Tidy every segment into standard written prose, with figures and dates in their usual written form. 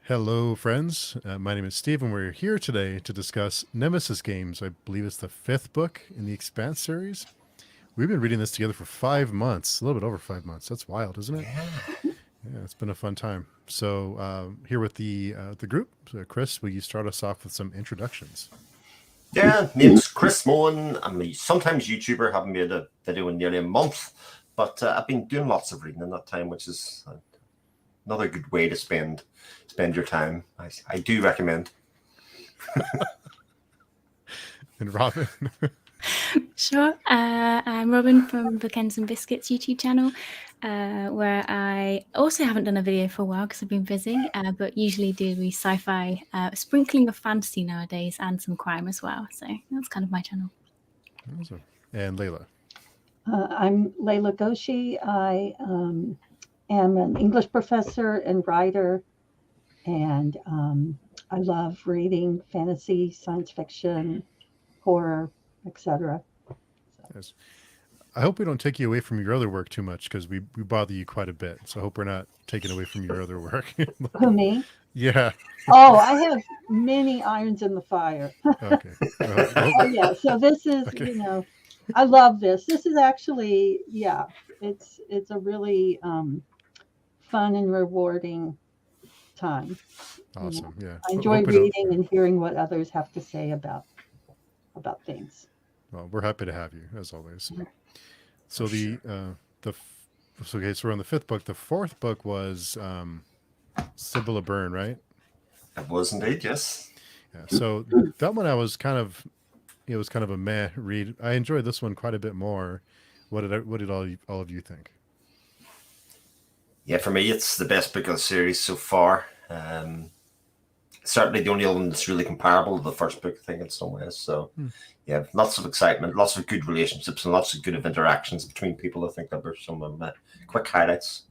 Hello, friends. My name is Steve, and we're here today to discuss Nemesis Games. I believe it's the fifth book in the Expanse series. We've been reading this together for 5 months, a little bit over 5 months. That's wild, isn't it? Yeah, it's been a fun time. So here with the group, so Chris, will you start us off with some introductions? Yeah, name's Chris Moen. I'm a sometimes YouTuber. Haven't made a video in nearly a month, but I've been doing lots of reading in that time, which is another good way to spend your time. I do recommend. And Robin. Sure. I'm Robin from Bookends and Biscuits YouTube channel, where I also haven't done a video for a while because I've been busy, but usually do the sci-fi, sprinkling of fantasy nowadays, and some crime as well. So that's kind of my channel. Awesome. And Layla. I'm Layla Goshi. I am an English professor and writer, and I love reading fantasy, science fiction, horror, etc. Yes. I hope we don't take you away from your other work too much because we bother you quite a bit. So I hope we're not taking away from your other work. Who, me? Yeah. Oh, I have many irons in the fire. Okay. Oh, yeah. So this is, Okay. I love this. This is actually, yeah, it's a really fun and rewarding time. Awesome. Yeah. I enjoy Hope we don't- reading and hearing what others have to say about things. Well, we're happy to have you as always. So so we're on the fifth book. The fourth book was Sibylla Byrne, right? It was indeed, yes. Yeah. So that one it was kind of a meh read. I enjoyed this one quite a bit more. What did all of you think? Yeah, for me, it's the best book of the series so far. Certainly the only other one that's really comparable to the first book, I think, in some ways. So, yeah, lots of excitement, lots of good relationships, and lots of good interactions between people. I think that were some of my quick highlights.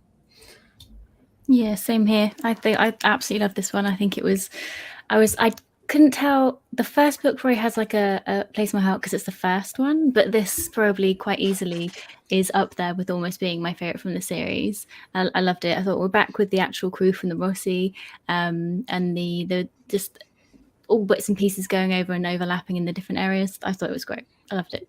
Yeah, same here. I absolutely love this one. I think I couldn't tell. The first book probably has like a place in my heart because it's the first one, but this probably quite easily is up there with almost being my favorite from the series. I loved it. I thought we're back with the actual crew from the Rossi, and the just all bits and pieces going over and overlapping in the different areas. I thought it was great. I loved it.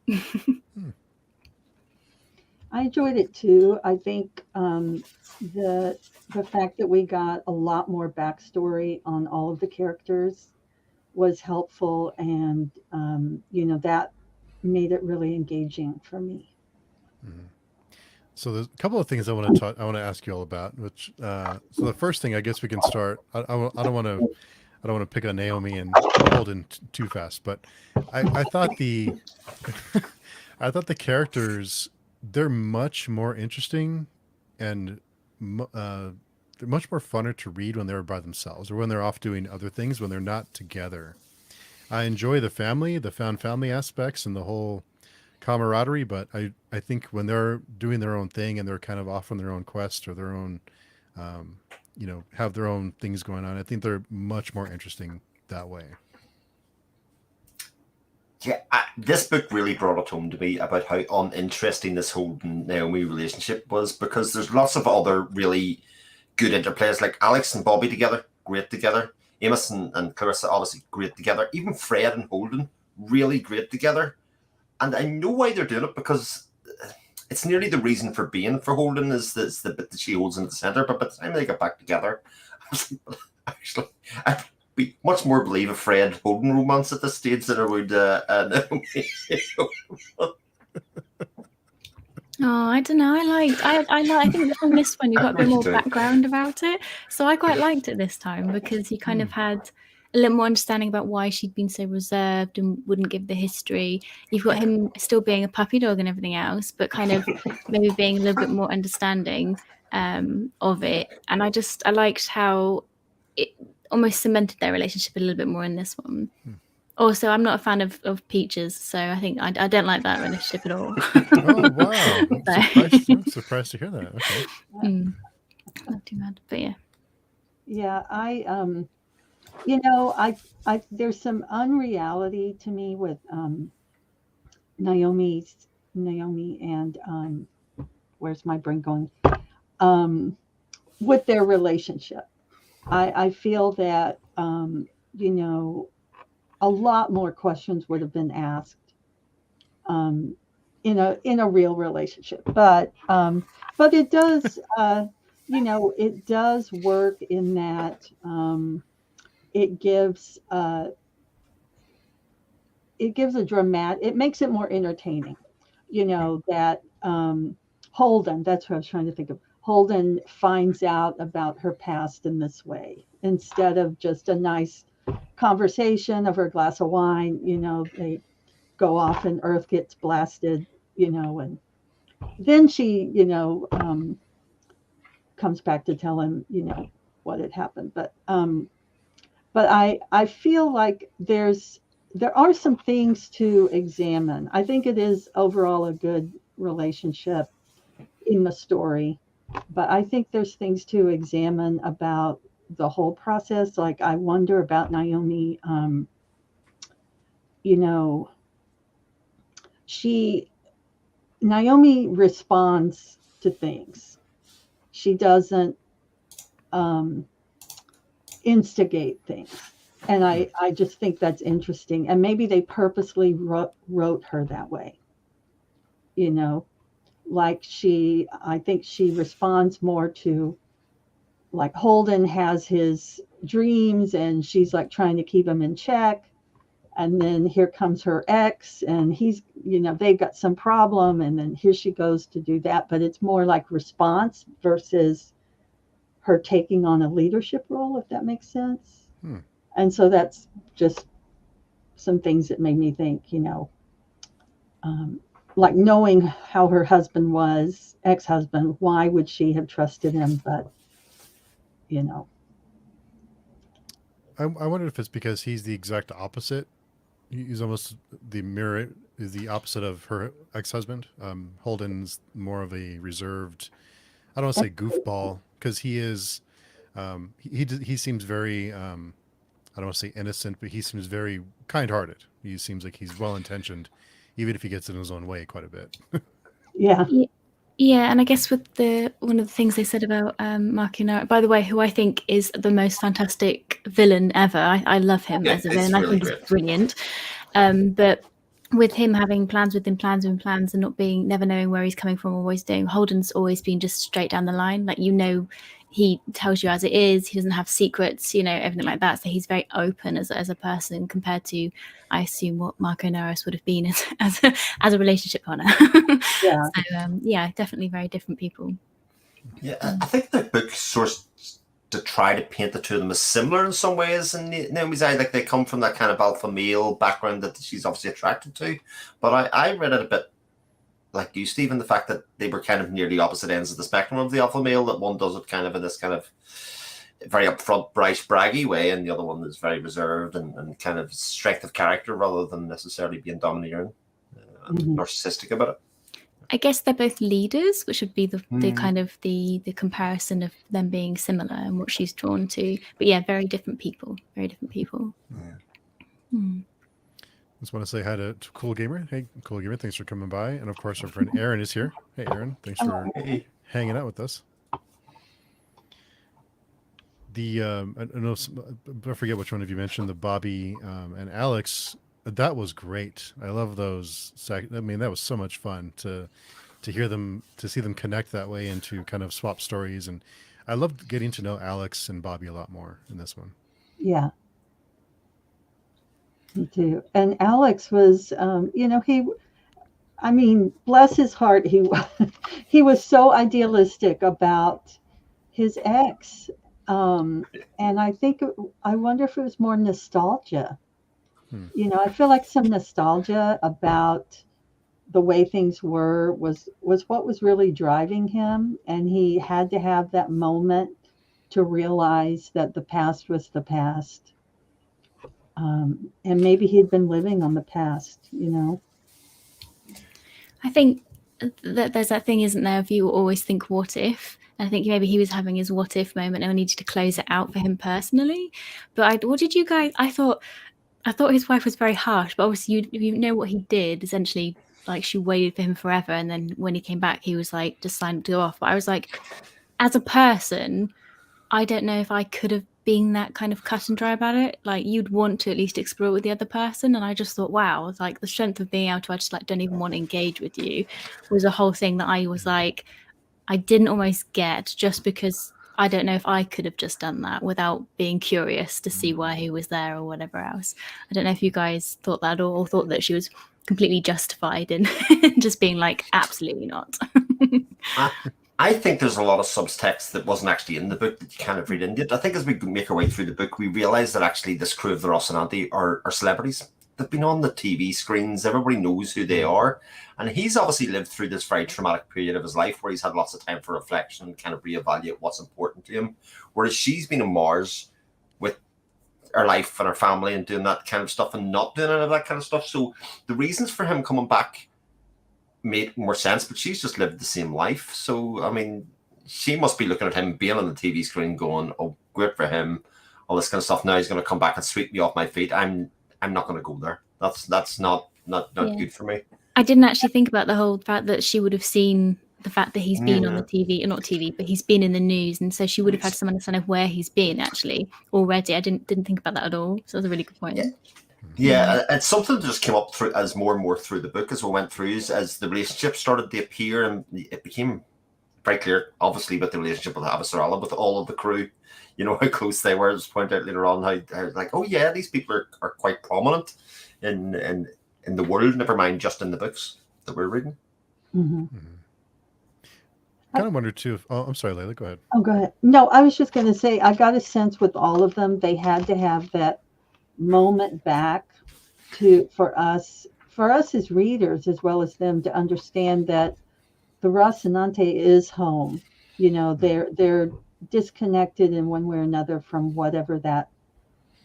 I enjoyed it too. I think the fact that we got a lot more backstory on all of the characters was helpful, and that made it really engaging for me. Mm-hmm. So there's a couple of things I want to ask you all about. Which so the first thing, I guess we can start. I don't want to pick on Naomi and Holden too fast, but I thought I thought the characters, they're much more interesting and they're much more funner to read when they're by themselves or when they're off doing other things, when they're not together. I enjoy the found family aspects and the whole camaraderie, but I think when they're doing their own thing and they're kind of off on their own quest or their own, have their own things going on, I think they're much more interesting that way. Yeah, this book really brought it home to me about how uninteresting this Holden Naomi relationship was, because there's lots of other really good interplays, like Alex and Bobby together, great together. Amos and Clarissa, obviously great together. Even Fred and Holden, really great together. And I know why they're doing it, because it's nearly the reason for being for Holden is the bit that she holds in the center. But by the time they get back together, I was like, actually, I'd be much more believe a Fred Holden romance at this stage than I would Naomi. Oh, I don't know. I think from this one you got a bit more background about it, so I quite liked it this time because you kind of had a little more understanding about why she'd been so reserved and wouldn't give the history. You've got him still being a puppy dog and everything else, but kind of maybe being a little bit more understanding of it. And I liked how it almost cemented their relationship a little bit more in this one. Also, I'm not a fan of peaches, so I think I don't like that relationship at all. Oh, wow. I'm surprised to hear that. Okay. Not too bad, but yeah. Yeah, I there's some unreality to me with Naomi and where's my brain going? With their relationship. I feel that you know, a lot more questions would have been asked um, in a real relationship. But it does, you know, it does work in that it gives uh, it gives a it makes it more entertaining. You know that Holden, that's what I was trying to think of. Holden finds out about her past in this way instead of just a nice conversation over a glass of wine. You know, they go off and Earth gets blasted. You know, and then she, comes back to tell him, what had happened. But I feel like there are some things to examine. I think it is overall a good relationship in the story, but I think there's things to examine about the whole process. Like I wonder about Naomi. You know, she Naomi responds to things. She doesn't um, instigate things. And I just think that's interesting. And maybe they purposely wrote her that way. You know, like I think she responds more to, like Holden has his dreams and she's like trying to keep him in check. And then here comes her ex and he's, they've got some problem. And then here she goes to do that. But it's more like response versus her taking on a leadership role, if that makes sense. And so that's just some things that made me think, like knowing how her husband was, ex-husband, why would she have trusted him? But, I wonder if it's because he's the exact opposite. He's almost the mirror, is the opposite of her ex-husband. Holden's more of a reserved, I don't want to say goofball, because he is, he seems very, I don't want to say innocent, but he seems very kind-hearted. He seems like he's well-intentioned, even if he gets in his own way quite a bit. Yeah. Yeah, and I guess with one of the things they said about Markinara, by the way, who I think is the most fantastic villain ever. I love him as a villain. Really I think he's brilliant. But with him having plans within plans and plans and never knowing where he's coming from or what he's doing, Holden's always been just straight down the line. Like, he tells you as it is. He doesn't have secrets, everything like that. So he's very open as a person compared to, I assume, what Marco Naros would have been as a relationship partner. Yeah. So yeah, definitely very different people. Yeah, I think the book sourced to try to paint the two of them as similar in some ways. And Naomi's eye, like they come from that kind of alpha male background that she's obviously attracted to. But I read it a bit like you, Stephen, the fact that they were kind of nearly opposite ends of the spectrum of the alpha male, that one does it kind of in this kind of very upfront, bright, braggy way, and the other one is very reserved and kind of strength of character rather than necessarily being domineering and narcissistic about it. I guess they're both leaders, which would be the kind of the comparison of them being similar and what she's drawn to. But yeah, very different people. Very different people. Yeah. Just want to say hi to Cool Gamer. Hey, Cool Gamer, thanks for coming by. And of course, our friend Aaron is here. Hey, Aaron, thanks for hanging out with us. I forget which one of you mentioned the Bobby and Alex. That was great. I love those. That was so much fun to hear them, to see them connect that way and to kind of swap stories. And I loved getting to know Alex and Bobby a lot more in this one. Yeah. Me too. And Alex was, bless his heart, he was so idealistic about his ex. And I wonder if it was more nostalgia. I feel like some nostalgia about the way things was what was really driving him. And he had to have that moment to realize that the past was the past. And maybe he'd been living on the past, I think that there's that thing, isn't there, if you always think what if. And I think maybe he was having his what if moment and I needed to close it out for him personally. But what did you guys, I thought his wife was very harsh, but obviously you know what he did. Essentially, like, she waited for him forever, and then when he came back, he was like just signed to go off. But I was like, as a person, I don't know if I could have being that kind of cut and dry about it. Like, you'd want to at least explore it with the other person. And I just thought, wow, it's like the strength of being able to, I just like don't even want to engage with you, was a whole thing that I was like, I didn't almost get, just because I don't know if I could have just done that without being curious to see why he was there or whatever else. I don't know if you guys thought that, or thought that she was completely justified in just being like, absolutely not. I think there's a lot of subtext that wasn't actually in the book that you kind of read into it. I think as we make our way through the book, we realize that actually this crew of the Rocinante are celebrities. They've been on the TV screens. Everybody knows who they are. And he's obviously lived through this very traumatic period of his life where he's had lots of time for reflection and kind of reevaluate what's important to him. Whereas she's been on Mars with her life and her family and doing that kind of stuff and not doing any of that kind of stuff. So the reasons for him coming back made more sense, but she's just lived the same life. So, I mean, she must be looking at him being on the TV screen going, oh, great for him, all this kind of stuff. Now he's going to come back and sweep me off my feet. I'm not going to go there. That's not good for me. I didn't actually think about the whole fact that she would have seen the fact that he's been on the TV, not TV, but he's been in the news, and so she would have had some understanding of where he's been actually already. I didn't think about that at all. So that's a really good point. Yeah, it's something that just came up through as more and more through the book as we went through, as the relationship started to appear, and it became very clear, obviously, with the relationship with Avasarala, with all of the crew, you know, how close they were. It was pointed out later on how like, oh yeah, these people are quite prominent in the world, never mind just in the books that we're reading. Kind of wondered too. I'm sorry, Layla, go ahead. Oh, go ahead. No, I was just going to say, I got a sense with all of them, they had to have that moment back for us as readers, as well as them, to understand that the Rocinante is home. You know, they're disconnected in one way or another from whatever that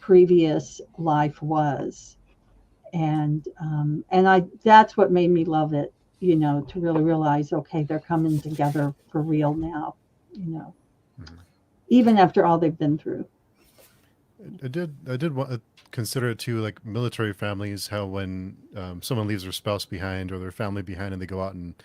previous life was, and that's what made me love it. You know, to really realize, okay, they're coming together for real now. You know, even after all they've been through. I did want to consider it too, like military families, how when someone leaves their spouse behind or their family behind and they go out and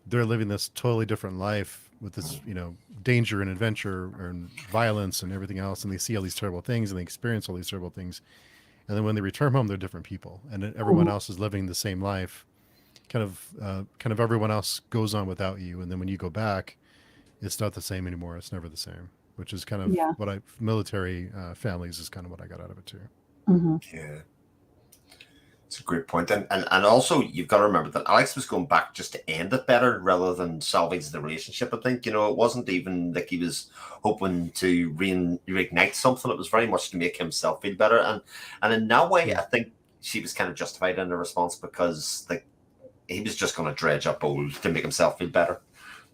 they're living this totally different life with this, you know, danger and adventure and violence and everything else, and they see all these terrible things and they experience all these terrible things, and then when they return home, they're different people, and everyone else is living the same life. Kind of everyone else goes on without you, and then when you go back, it's not the same anymore. It's never the same, which is kind of what military families is kind of what I got out of it too. Yeah, it's a great point. And also you've got to remember that Alex was going back just to end it better rather than salvage the relationship. I think, you know, it wasn't even like he was hoping to reignite something. It was very much to make himself feel better, and in that way I think she was kind of justified in her response, because like he was just going to dredge up old to make himself feel better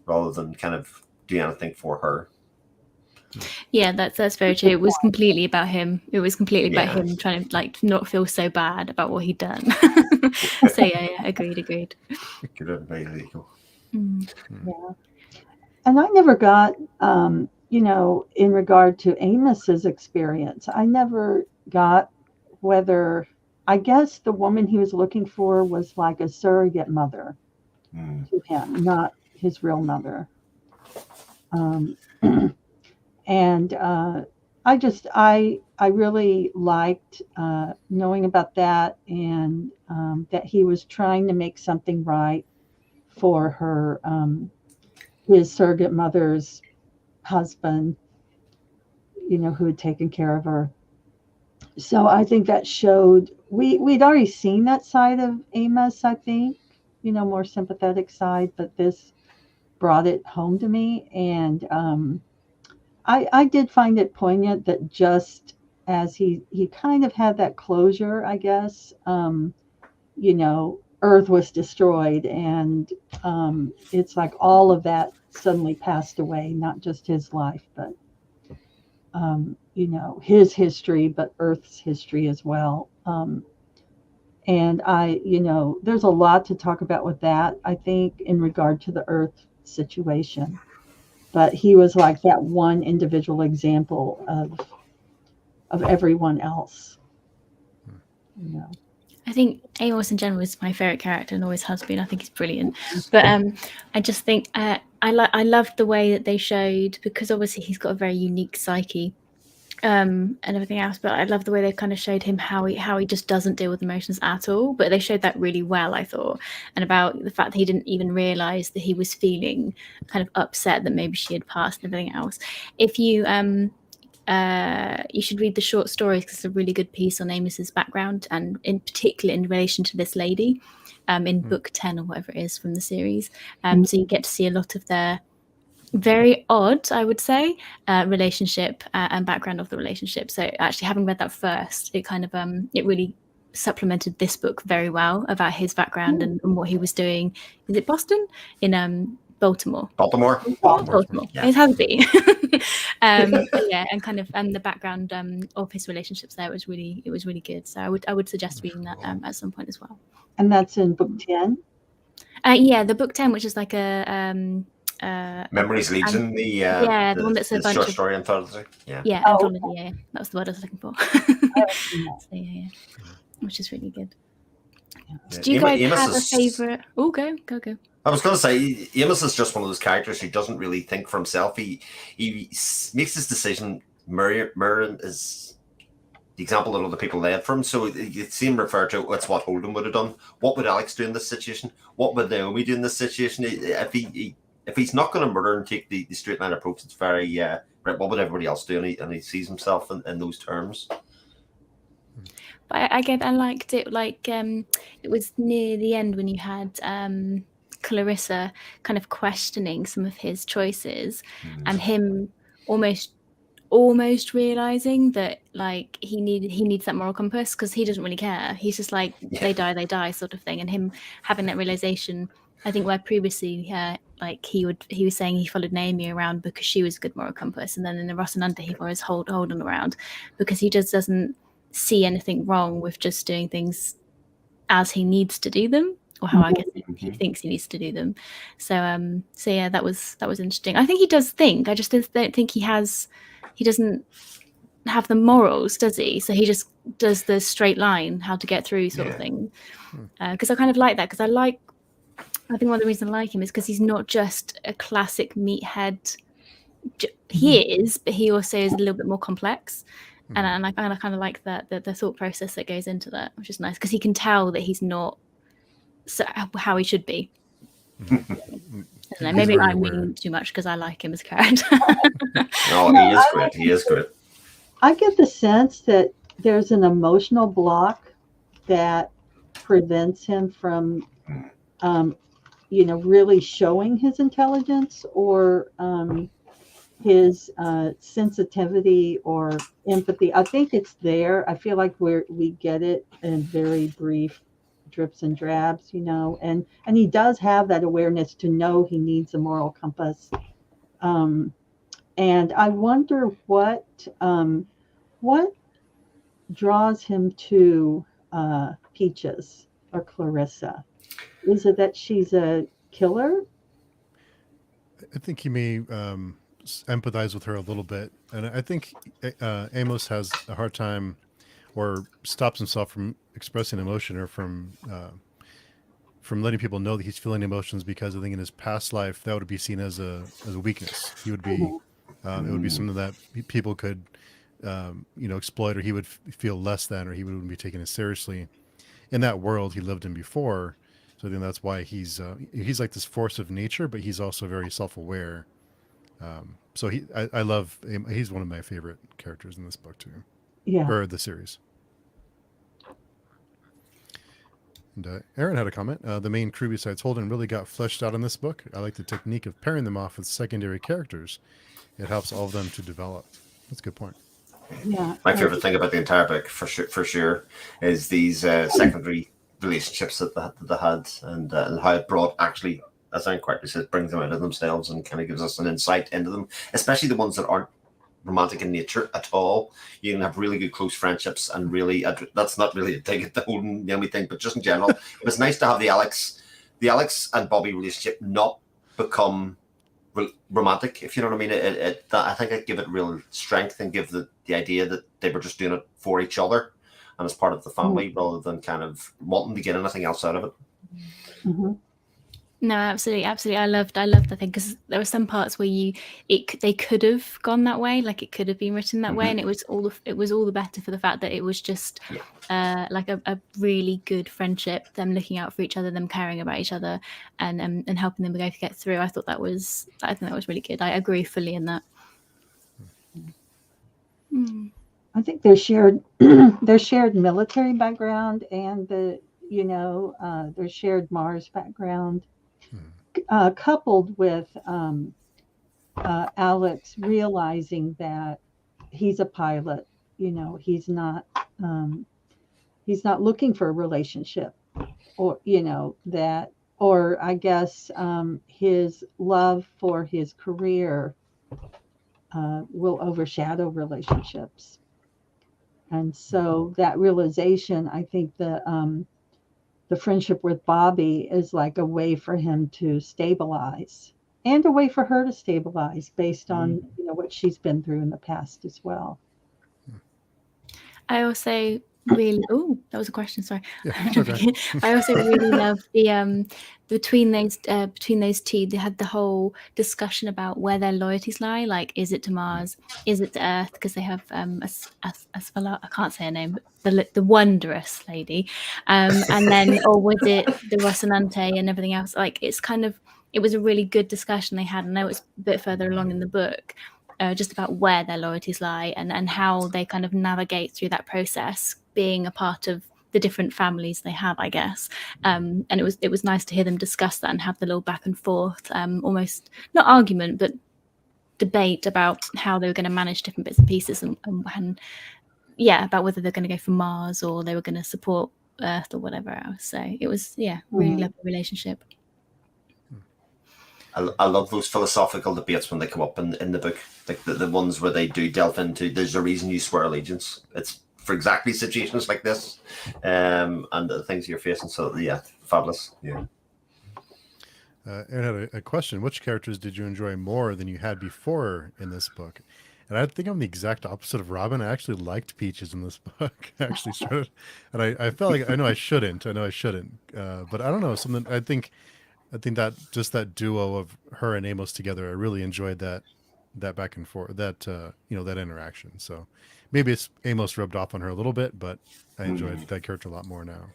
rather than kind of do anything for her. Yeah, that's very true. It was completely about him. It was completely about him trying to like not feel so bad about what he'd done. So yeah, agreed. Good advice, Rico. Yeah, and I never got, you know, in regard to Amos's experience, I never got whether, I guess the woman he was looking for was like a surrogate mother to him, not his real mother. And I really liked knowing about that, and that he was trying to make something right for her, his surrogate mother's husband, you know, who had taken care of her. So I think that showed we'd already seen that side of Amos, I think, you know, more sympathetic side, but this brought it home to me. And I did find it poignant that just as he kind of had that closure, I guess, you know, Earth was destroyed, and it's like all of that suddenly passed away, not just his life, but you know, his history, but Earth's history as well. And you know, there's a lot to talk about with that, I think, in regard to the Earth situation. But he was like that one individual example of everyone else. You know. I think Amos in general is my favorite character and always has been. I think he's brilliant. But I just think I loved the way that they showed, because obviously he's got a very unique psyche, and everything else. But I love the way they kind of showed him how he just doesn't deal with emotions at all. But they showed that really well, I thought, and about the fact that he didn't even realize that he was feeling kind of upset that maybe she had passed and everything else. If you you should read the short stories, because it's a really good piece on Amos's background, and in particular in relation to this lady, in book 10 or whatever it is from the series. So you get to see a lot of their very odd, I would say, relationship and background of the relationship. So actually, having read that first, it kind of it really supplemented this book very well about his background and what he was doing. Is it Boston? In Baltimore. Baltimore. Baltimore. Yeah. It has to be. Yeah, and kind of the background of his relationships there was really good. So I would suggest reading that at some point as well. And that's in book 10? Yeah, the book 10, which is like a Memories Legion, the one that's a bunch short of story anthology. Yeah. Yeah, Oh, anthology. okay. Yeah, that was the word I was looking for. So, yeah, which is really good. Do you guys have a favorite? Oh, go. I was going to say, Amos is just one of those characters who doesn't really think for himself. He makes his decision. Mirren is the example that other people led from. So you see him refer to it's what Holden would have done. What would Alex do in this situation? What would Naomi do in this situation? If he's not going to murder and take the straight line approach, it's very right. What would everybody else do? And he sees himself in those terms. But I liked it. Like it was near the end when you had Clarissa kind of questioning some of his choices, and him almost realizing that like he needs that moral compass, because he doesn't really care. He's just like they die sort of thing, and him having that realization. I think where previously like he was saying he followed Naomi around because she was a good moral compass, and then in the Ross and Under he follows Holden around because he just doesn't see anything wrong with just doing things as he needs to do them, or how I guess he thinks he needs to do them. So yeah, that was interesting. I think he does think. I just don't think he doesn't have the morals, does he? So he just does the straight line, how to get through sort of thing. Because I kind of like that, because I think one of the reasons I like him is because he's not just a classic meathead. He is, but he also is a little bit more complex. And I kind of like that the thought process that goes into that, which is nice, because he can tell that he's not how he should be. I don't know, maybe I'm reading too much because I like him as a character. No, he is great. He is great. I get the sense that there's an emotional block that prevents him from, really showing his intelligence or his sensitivity or empathy. I think it's there. I feel like we get it in very brief drips and drabs, and he does have that awareness to know he needs a moral compass. And I wonder what draws him to Peaches or Clarissa. Is it that she's a killer? I think he may empathize with her a little bit, and I think Amos has a hard time, or stops himself from expressing emotion, or from letting people know that he's feeling emotions, because I think in his past life that would be seen as a weakness. He would be it would be something that people could exploit, or he would feel less than, or he wouldn't be taken as seriously in that world he lived in before. So I think that's why he's like this force of nature, but he's also very self-aware. So I love him. He's one of my favorite characters in this book too. Yeah. Or the series. And Aaron had a comment. The main crew besides Holden really got fleshed out in this book. I like the technique of pairing them off with secondary characters. It helps all of them to develop. That's a good point. Yeah. My favorite thing about the entire book, for sure, is these secondary relationships that they had, and how it brought, actually, as Aaron correctly said, brings them out of themselves and kind of gives us an insight into them, especially the ones that aren't romantic in nature at all. You can have really good close friendships, and really, that's not really a dig at the Holden Naomi thing, but just in general, it was nice to have the Alex and Bobby relationship not become romantic, if you know what I mean. I think I'd give it real strength, and give the idea that they were just doing it for each other and as part of the family, rather than kind of wanting to get anything else out of it. No, absolutely. I loved the thing, because there were some parts where they could have gone that way, like it could have been written that way, and it was all the better for the fact that it was just like a really good friendship, them looking out for each other, them caring about each other, and helping them both get through. I think that was really good. I agree fully in that. I think their shared military background and their shared Mars background, coupled with Alex realizing that he's a pilot. He's not looking for a relationship, or or I guess his love for his career will overshadow relationships. And so that realization, I think the friendship with Bobby is like a way for him to stabilize, and a way for her to stabilize based on what she's been through in the past as well. I also really that was a question, sorry. Yeah, okay. I also really love the between those two, they had the whole discussion about where their loyalties lie. Like, is it to Mars, is it to Earth, because they have I can't say her name, but the wondrous lady, and then, or was it the Rocinante and everything else. Like, it was a really good discussion they had. I know it's a bit further along in the book, just about where their loyalties lie, and how they kind of navigate through that process, being a part of the different families they have, I guess. And it was nice to hear them discuss that and have the little back and forth, almost not argument, but debate about how they were going to manage different bits and pieces, and about whether they're going to go for Mars or they were going to support Earth or whatever else. So it was really lovely relationship. I love those philosophical debates when they come up in the book, like the ones where they do delve into, there's a reason you swear allegiance. It's for exactly situations like this, and the things you're facing. So fabulous. Yeah. Aaron had a question. Which characters did you enjoy more than you had before in this book? And I think I'm the exact opposite of Robin. I actually liked Peaches in this book. I actually started, and I felt like I know I shouldn't, but I don't know, something. I think that just that duo of her and Amos together, I really enjoyed that back and forth, that that interaction. So maybe it's Amos rubbed off on her a little bit, but I enjoyed that character a lot more now.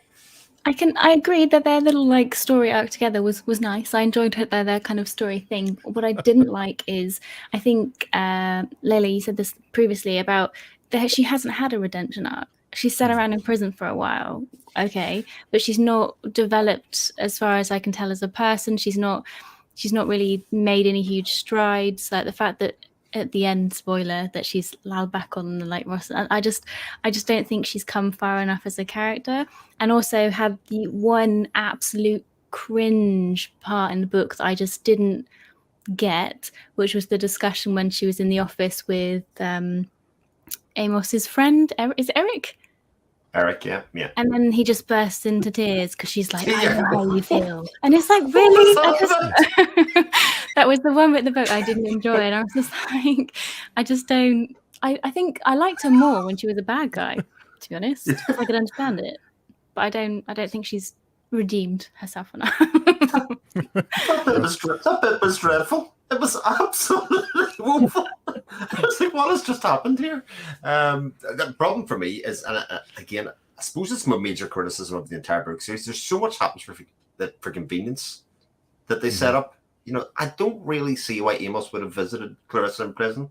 I agree that their little like story arc together was nice. I enjoyed their kind of story thing. What I didn't like is, I think Leila, you said this previously about that she hasn't had a redemption arc. She's sat around in prison for a while, okay, but she's not developed, as far as I can tell, as a person. She's not really made any huge strides. Like the fact that at the end, spoiler, that she's loud back on the like Ross. I just don't think she's come far enough as a character. And also had the one absolute cringe part in the book that I just didn't get, which was the discussion when she was in the office with Amos's friend. Is it Eric? Eric, yeah. And then he just bursts into tears because she's like, I know how you feel. And it's like, really? That was the one bit of the book I didn't enjoy. And I was just like, I just don't. I think I liked her more when she was a bad guy, to be honest, because I could understand it. But I don't think she's redeemed herself enough. That bit was dreadful. It was absolutely woeful. I was like, what has just happened here? The problem for me is, and again, I suppose it's my major criticism of the entire book series. There's so much happens for convenience that they set up. I don't really see why Amos would have visited Clarissa in prison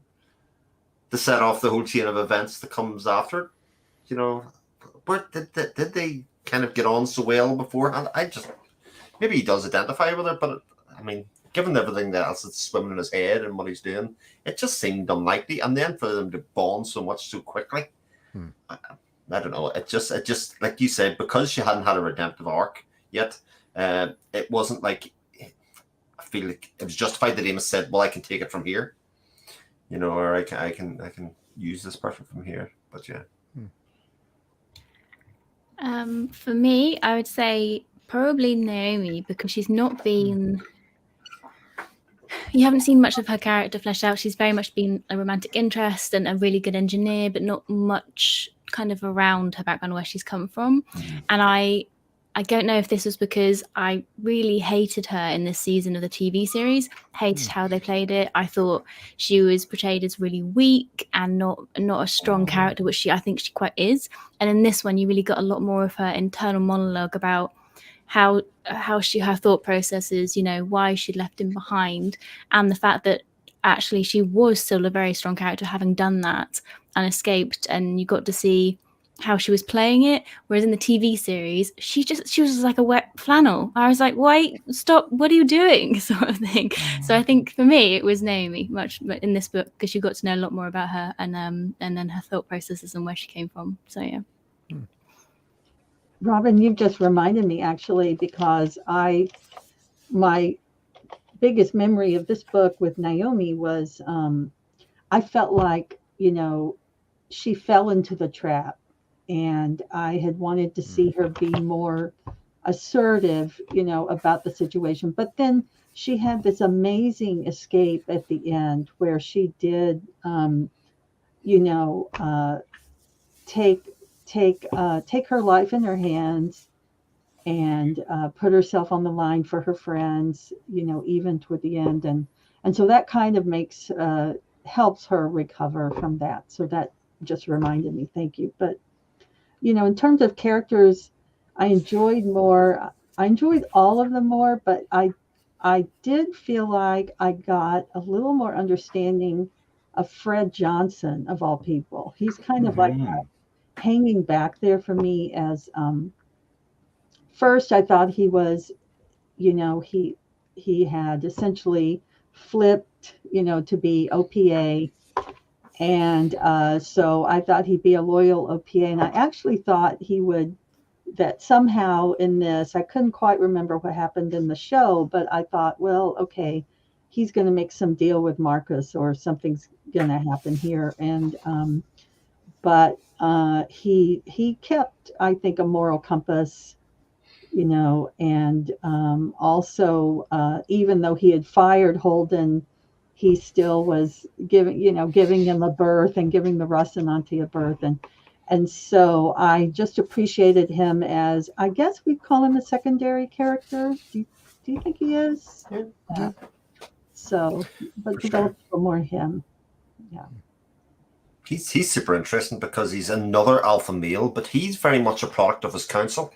to set off the whole chain of events that comes after it. But did they kind of get on so well beforehand? Maybe he does identify with her, but I mean, given everything else that's swimming in his head and what he's doing, it just seemed unlikely. And then for them to bond so much so quickly, I don't know. It just like you said, because she hadn't had a redemptive arc yet, it wasn't like, I feel like it was justified that Amos said, "Well, I can take it from here," or I can use this person from here. But yeah. For me, I would say probably Naomi, because she's not been. You haven't seen much of her character fleshed out. She's very much been a romantic interest and a really good engineer, but not much kind of around her background, where she's come from. And I I don't know if this was because I really hated her in this season of the TV series, hated how they played it. I thought she was portrayed as really weak and not a strong character, which I think she quite is. And in this one, you really got a lot more of her internal monologue about how her thought processes, why she left him behind, and the fact that actually she was still a very strong character, having done that and escaped, and you got to see how she was playing it. Whereas in the TV series, she was like a wet flannel. I was like, why stop, what are you doing, sort of thing. So I think for me it was Naomi much in this book, because you got to know a lot more about her, and then her thought processes and where she came from. So yeah. Robin, you've just reminded me, actually, because my biggest memory of this book with Naomi was I felt like, she fell into the trap, and I had wanted to see her be more assertive, about the situation. But then she had this amazing escape at the end where she did, take her life in her hands and put herself on the line for her friends, even toward the end. And so that kind of helps her recover from that. So that just reminded me. Thank you. But, in terms of characters, I enjoyed all of them more, but I did feel like I got a little more understanding of Fred Johnson, of all people. He's kind of like hanging back there for me as first I thought he was, he had essentially flipped, to be OPA. And so I thought he'd be a loyal OPA. And I actually thought that somehow in this, I couldn't quite remember what happened in the show, but I thought, well, okay, he's going to make some deal with Marcus, or something's going to happen here. And but he kept, I think, a moral compass, and also even though he had fired Holden, he still was giving him a berth and giving the Rocinante a berth. And so I just appreciated him as, I guess we'd call him a secondary character. Do you think he is? Yeah. So, but develop a little more him. Yeah. He's super interesting because he's another alpha male, but he's very much a product of his council.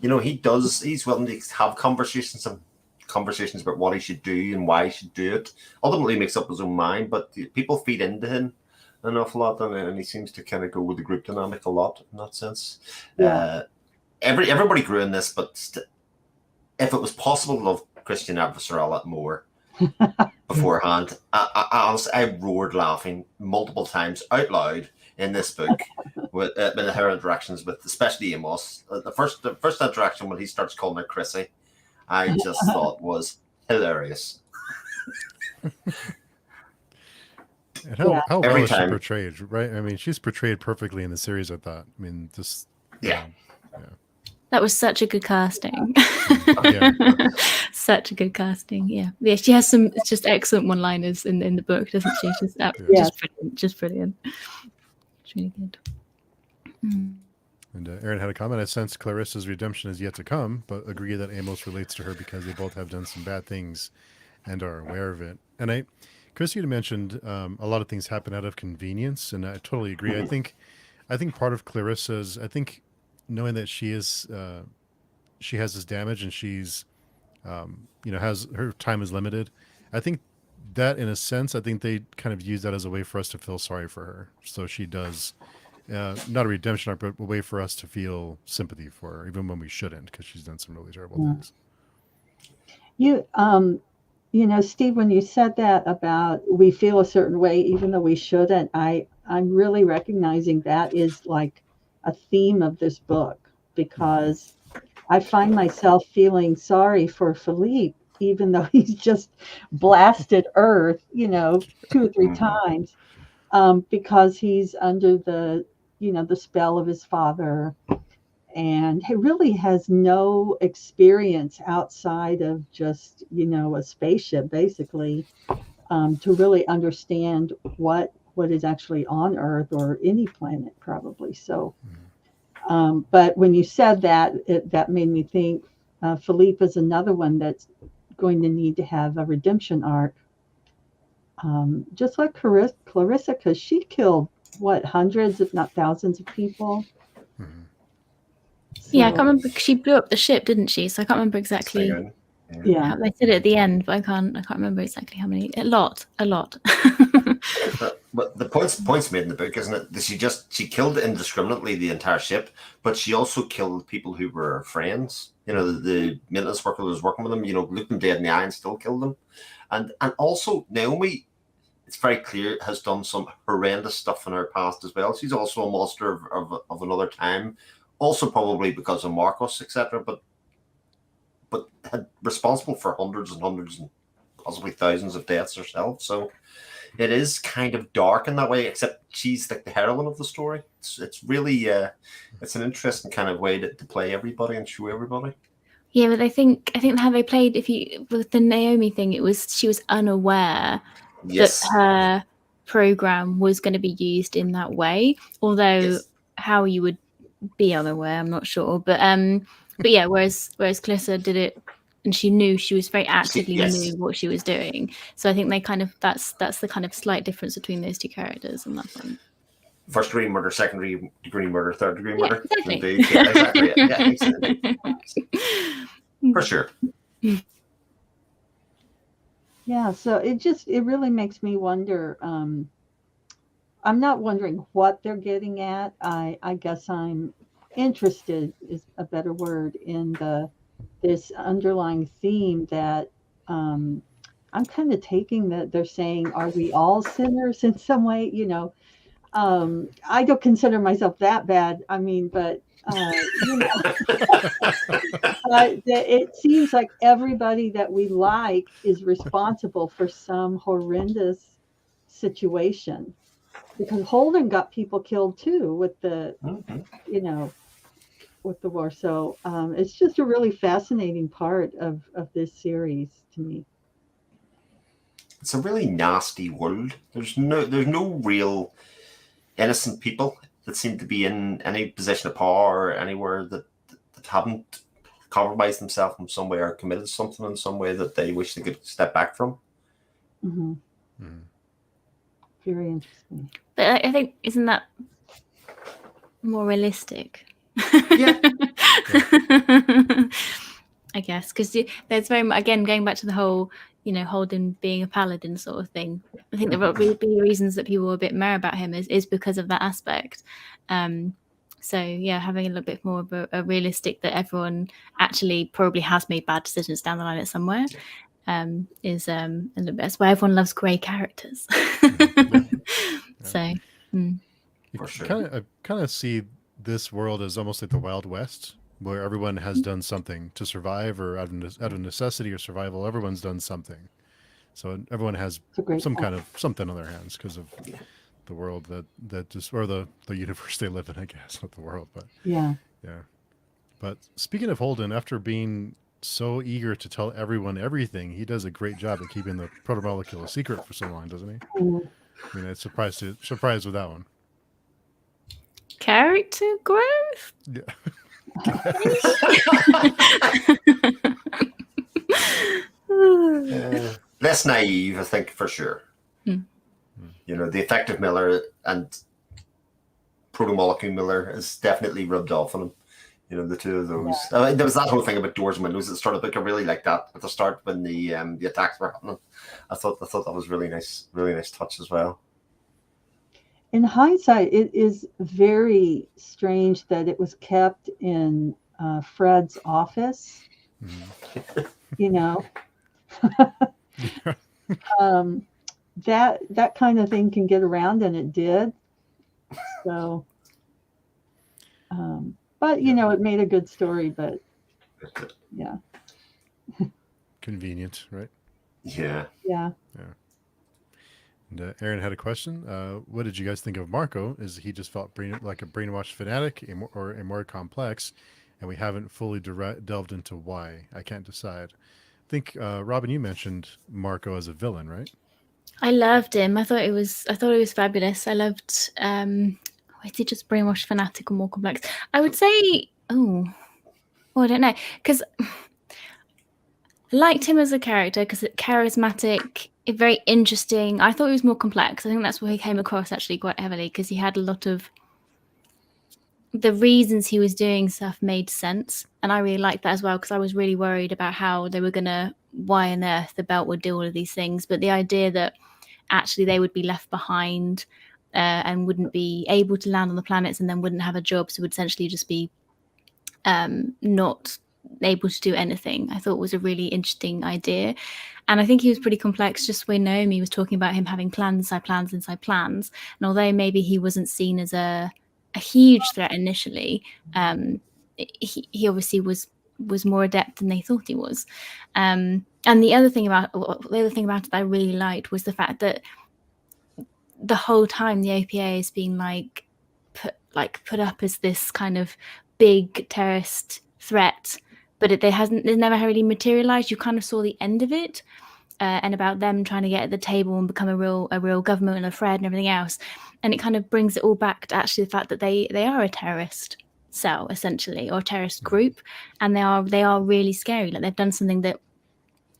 He's willing to have conversations about what he should do and why he should do it. Ultimately, he makes up his own mind, but people feed into him an awful lot, and he seems to kind of go with the group dynamic a lot in that sense. Yeah. Everybody grew in this, but if it was possible to love Christian Adversar a lot more beforehand, I roared laughing multiple times out loud in this book with her interactions with, especially Amos. The first interaction when he starts calling her Chrissy, I just thought was hilarious. And how well Every is she time. portrayed, right? I mean, she's portrayed perfectly in the series, I thought. I mean, just Yeah. That was such a good casting. Yeah. Such a good casting. Yeah. Yeah, she has some just excellent one-liners in the book, doesn't she? Just brilliant. It's really good. And Aaron had a comment. I sense Clarissa's redemption is yet to come, but agree that Amos relates to her because they both have done some bad things and are aware of it. And Chris, you mentioned a lot of things happen out of convenience, and I totally agree. I think part of Clarissa's, knowing that she has this damage and she's, has her time is limited. I think that in a sense, I think they kind of use that as a way for us to feel sorry for her. So she does, not a redemption arc, but a way for us to feel sympathy for her, even when we shouldn't, because she's done some really terrible things. Steve, when you said that about we feel a certain way, even though we shouldn't, I'm really recognizing that is like a theme of this book, because I find myself feeling sorry for Philippe, even though he's just blasted Earth, 2 or 3 times, because he's under the spell of his father, and he really has no experience outside of just, a spaceship, basically, to really understand what is actually on Earth, or any planet, probably. So But when you said that, that made me think Philippe is another one that's going to need to have a redemption arc. Just like Clarissa, because she killed, what, hundreds, if not thousands of people. Mhm. Yeah, I So, can't remember. She blew up the ship, didn't she? So I can't remember exactly. yeah. How they said it at the end, but I can't remember exactly how many. A lot. But the points made in the book, isn't it? That she killed indiscriminately the entire ship, but she also killed people who were her friends. You know, the maintenance worker who was working with them. You know, looked them dead in the eye and still killed them. And also Naomi, it's very clear, has done some horrendous stuff in her past as well. She's also a monster of another time, also probably because of Marcos, etc. But responsible for hundreds and hundreds and possibly thousands of deaths herself. So it is kind of dark in that way, except she's like the heroine of the story. It's really it's an interesting kind of way to play everybody and show everybody. Yeah, but I think how they played, with the Naomi thing, she was unaware Yes. that her program was going to be used in that way. Although how you would be unaware, I'm not sure. But yeah, whereas Clarissa did it, and she was very actively knew what she was doing. So I think they kind of that's the kind of slight difference between those two characters on that point. First degree murder, second degree murder, third degree murder. Exactly. Indeed. Yeah, exactly. Yeah, exactly. For sure. Yeah, so it really makes me wonder. I'm not wondering what they're getting at. I guess I'm interested, is a better word, in this underlying theme that I'm kind of taking that they're saying, are we all sinners in some way? You know, I don't consider myself that bad. I mean, but you know, it seems like everybody that we like is responsible for some horrendous situation, because Holden got people killed too with the, you know, with the war. So it's just a really fascinating part of this series to me. It's a really nasty world. There's no real innocent people that seem to be in any position of power or anywhere that haven't compromised themselves in some way or committed something in some way that they wish they could step back from. Mm-hmm. Very interesting. But I think, isn't that more realistic? Yeah. I guess, because there's very much, again, going back to the whole, Holden being a paladin sort of thing. I think there will be reasons that people were a bit meh about him is because of that aspect. So yeah, having a little bit more of a realistic, that everyone actually probably has made bad decisions down the line at somewhere, is a little bit. That's why everyone loves grey characters. So For sure. I kind of see this world as almost like the Wild West, where everyone has done something to survive, or out of necessity or survival, everyone's done something. So everyone has some kind of something on their hands because of the world that just, or the universe they live in, I guess, not the world, but yeah. But speaking of Holden, after being so eager to tell everyone everything, he does a great job at keeping the protomolecule a secret for so long, doesn't he? I mean, it's surprised with that one. Character growth? Yeah. Less naive, I think, for sure. You know, the effective Miller and protomolecule Miller is definitely rubbed off on him. You know, the two of those. There was that whole thing about doors and windows at the start of the book. I really liked that at the start when the attacks were happening. I thought that was really nice touch as well. In hindsight, it is very strange that it was kept in Fred's office. You know, that kind of thing can get around, and it did. So, but you know, it made a good story. But yeah, convenient, right? Yeah. And Aaron had a question. What did you guys think of Marco? Is he just felt like a brainwashed fanatic, or a more complex, and we haven't fully delved into why? I can't decide. I think Robin, you mentioned Marco as a villain, right? I loved him. I thought it was fabulous. I loved is he just brainwashed, fanatic, or more complex? I would say, I don't know, because I liked him as a character because charismatic, very interesting. I thought he was more complex. I think that's where he came across actually quite heavily, because he had a lot of the reasons he was doing stuff made sense, and I really liked that as well, because I was really worried about how they were gonna, why on earth the belt would do all of these things, but the idea that actually they would be left behind and wouldn't be able to land on the planets, and then wouldn't have a job, so would essentially just be not able to do anything, I thought was a really interesting idea. And I think he was pretty complex, just where Naomi was talking about him having plans inside plans inside plans, and although maybe he wasn't seen as a huge threat initially, he obviously was more adept than they thought he was. And the other thing about it that I really liked was the fact that the whole time the OPA has been put up as this kind of big terrorist threat, but it never really materialized. You kind of saw the end of it, and about them trying to get at the table and become a real government and a threat and everything else. And it kind of brings it all back to actually the fact that they are a terrorist cell essentially, or a terrorist group, and they are really scary. Like, they've done something that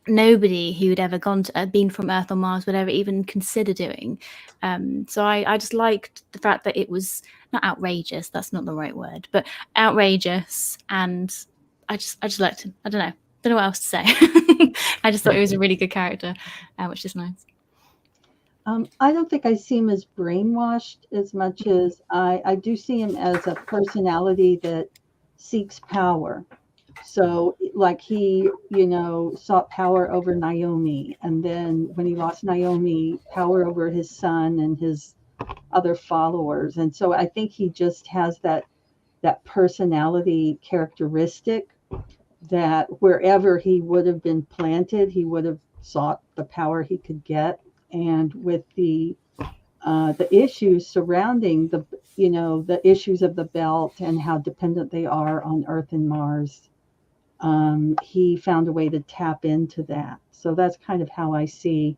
nobody who had ever been from Earth or Mars would ever even consider doing. So I just liked the fact that it was not outrageous, that's not the right word, but outrageous, and I just liked him. I don't know what else to say. I just thought he was a really good character, which is nice. I don't think I see him as brainwashed as much as I do see him as a personality that seeks power. So, like, he, sought power over Naomi, and then when he lost Naomi, power over his son and his other followers. And so I think he just has that personality characteristic that wherever he would have been planted, he would have sought the power he could get. And with the issues surrounding the issues of the belt and how dependent they are on Earth and Mars, he found a way to tap into that. So that's kind of how I see,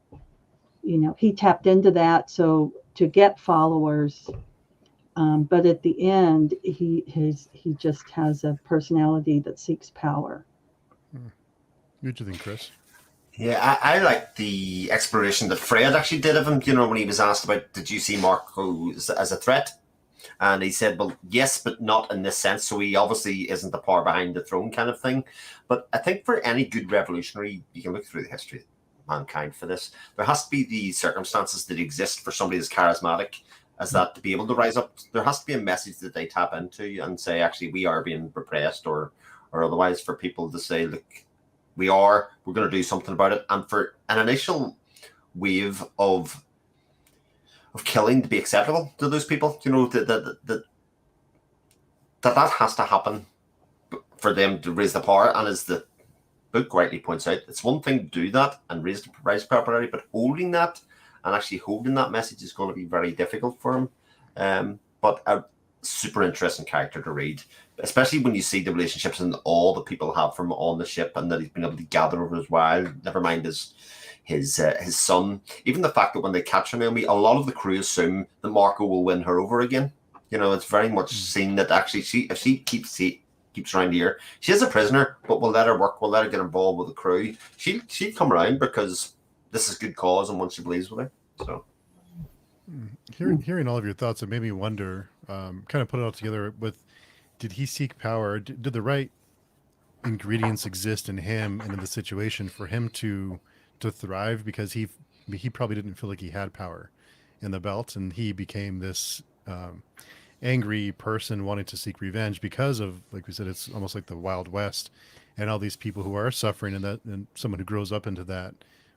he tapped into that so to get followers, but at the end he just has a personality that seeks power. What do you think, Chris? Yeah, I like the exploration that Fred actually did of him. When he was asked about, did you see Marco as a threat? And he said, well, yes, but not in this sense. So he obviously isn't the power behind the throne kind of thing. But I think for any good revolutionary, you can look through the history of mankind for this. There has to be the circumstances that exist for somebody as charismatic as that to be able to rise up. There has to be a message that they tap into and say, actually, we are being repressed, or otherwise for people to say, look, we're going to do something about it. And for an initial wave of killing to be acceptable to those people, that has to happen for them to raise the power. And as the book rightly points out, it's one thing to do that and raise popularity, but holding that message is going to be very difficult for him. But a super interesting character to read, especially when you see the relationships and all the people have from on the ship, and that he's been able to gather over his while. Never mind his son. Even the fact that when they capture Naomi, a lot of the crew assume that Marco will win her over again. It's very much seen that actually if she keeps around here, she is a prisoner, but we'll let her work. We'll let her get involved with the crew. She'll come around because this is good cause and one she believes with her. So hearing all of your thoughts, it made me wonder, kind of put it all together with, did he seek power? Did the right ingredients exist in him and in the situation for him to thrive? Because he probably didn't feel like he had power in the belt, and he became this angry person wanting to seek revenge because of, like we said, it's almost like the Wild West, and all these people who are suffering, and someone who grows up into that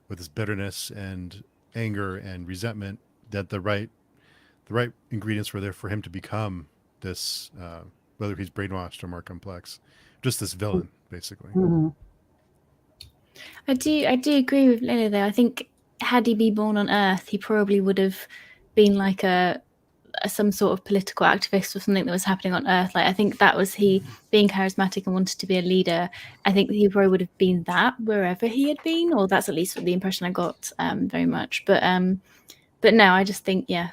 with this bitterness and anger and resentment, that the right ingredients were there for him to become this, whether he's brainwashed or more complex, just this villain, basically. Mm-hmm. I do agree with Lily though. I think had he been born on Earth, he probably would have been like some sort of political activist or something that was happening on Earth. Like, I think that was he being charismatic and wanted to be a leader. I think he probably would have been that wherever he had been, or that's at least the impression I got very much. But no, I just think, yeah,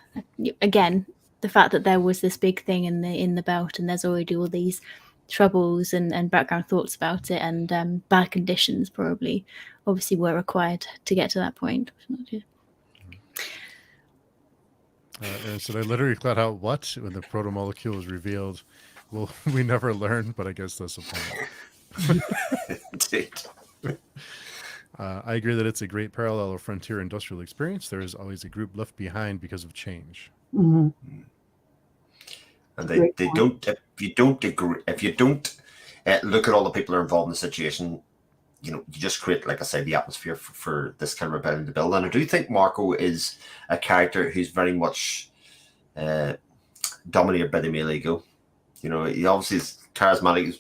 again, the fact that there was this big thing in the belt, and there's already all these troubles and background thoughts about it, and bad conditions probably obviously were required to get to that point. And so they literally flat out what when the proto-molecule was revealed. Well, we never learned, but I guess that's the point. Indeed. I agree that it's a great parallel or frontier industrial experience. There is always a group left behind because of change. Mm-hmm. And they don't, if you don't agree, if you don't look at all the people that are involved in the situation, you know, you just create, like I said, the atmosphere for this kind of rebellion to build. And I do think Marco is a character who's very much dominated by the male ego. You know, he obviously is charismatic. He's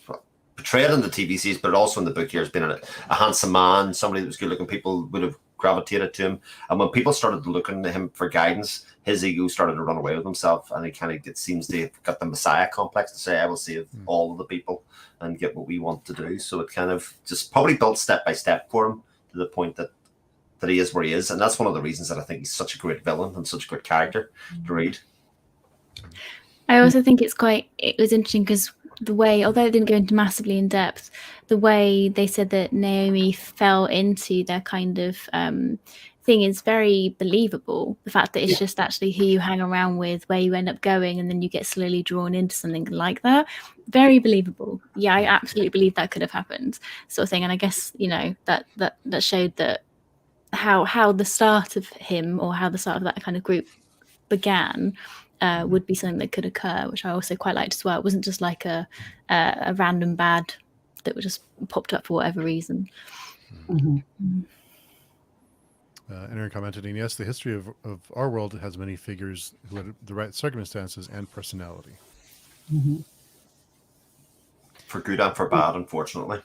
portrayed in the TV series, but also in the book here has been a handsome man, somebody that was good looking. People would have gravitated to him. And when people started looking to him for guidance, his ego started to run away with himself, and he kind of seems to have got the Messiah complex to say, I will save all of the people and get what we want to do. So it kind of just probably built step by step for him to the point that he is where he is. And that's one of the reasons that I think he's such a great villain and such a great character to read. I also think it was interesting because the way, although it didn't go into massively in depth, the way they said that Naomi fell into their kind of thing is very believable. The fact that it's just actually who you hang around with, where you end up going, and then you get slowly drawn into something like that. Very believable. Yeah, I absolutely believe that could have happened, sort of thing. And I guess, you know, that showed that how the start of him, or how the start of that kind of group began, would be something that could occur, which I also quite liked as well. It wasn't just like a random bad that was just popped up for whatever reason. Mm-hmm. Aaron commented, and yes, the history of our world has many figures who had the right circumstances and personality. Mm-hmm. For good and for bad, unfortunately.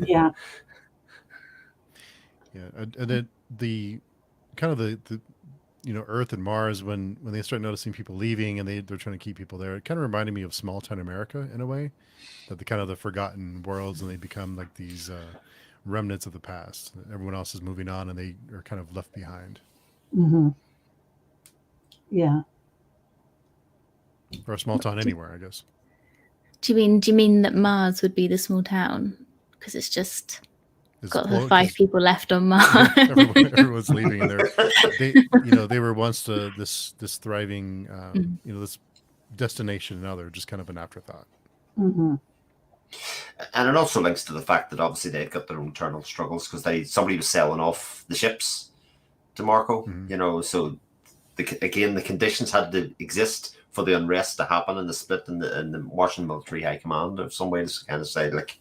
Yeah. Yeah, and then the kind of the you know, Earth and Mars, when they start noticing people leaving and they're trying to keep people there, it kind of reminded me of small town America in a way, that the kind of the forgotten worlds, and they become like these remnants of the past. Everyone else is moving on and they are kind of left behind. Mm-hmm. Yeah. Or a small town anywhere, I guess. Do you mean that Mars would be the small town because it's just got the 5 people left on Mars? Everyone's leaving, and they were once this thriving you know, this destination. Now they're just kind of an afterthought. Mm-hmm. And it also links to the fact that obviously they've got their own internal struggles because somebody was selling off the ships to Marco. Mm-hmm. You know, so the conditions had to exist for the unrest to happen, and the split in the Martian military high command of some ways kind of say, like,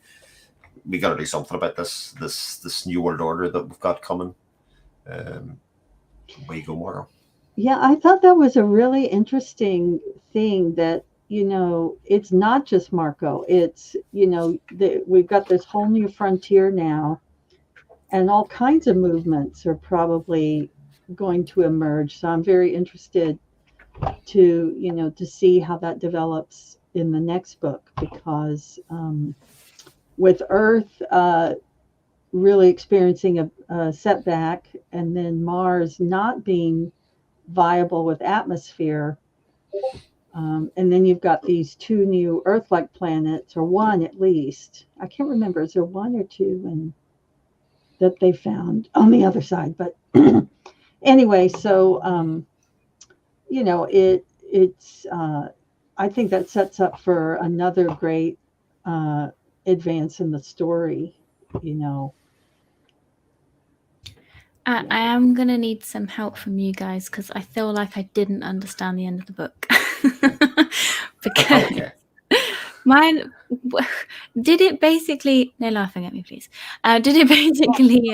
we got to do something about this new world order that we've got coming. Where you go, Marco? Yeah, I thought that was a really interesting thing that, you know, it's not just Marco. It's, you know, we've got this whole new frontier now, and all kinds of movements are probably going to emerge. So I'm very interested to see how that develops in the next book, because with Earth really experiencing a setback, and then Mars not being viable with atmosphere, and then you've got these 2 new Earth-like planets, or 1 at least. I can't remember, is there 1 or 2 that they found on the other side? But anyway, so you know, it's I think that sets up for another great advance in the story, you know. I am going to need some help from you guys, because I feel like I didn't understand the end of the book. Because mine, did it basically, no laughing at me please, did it basically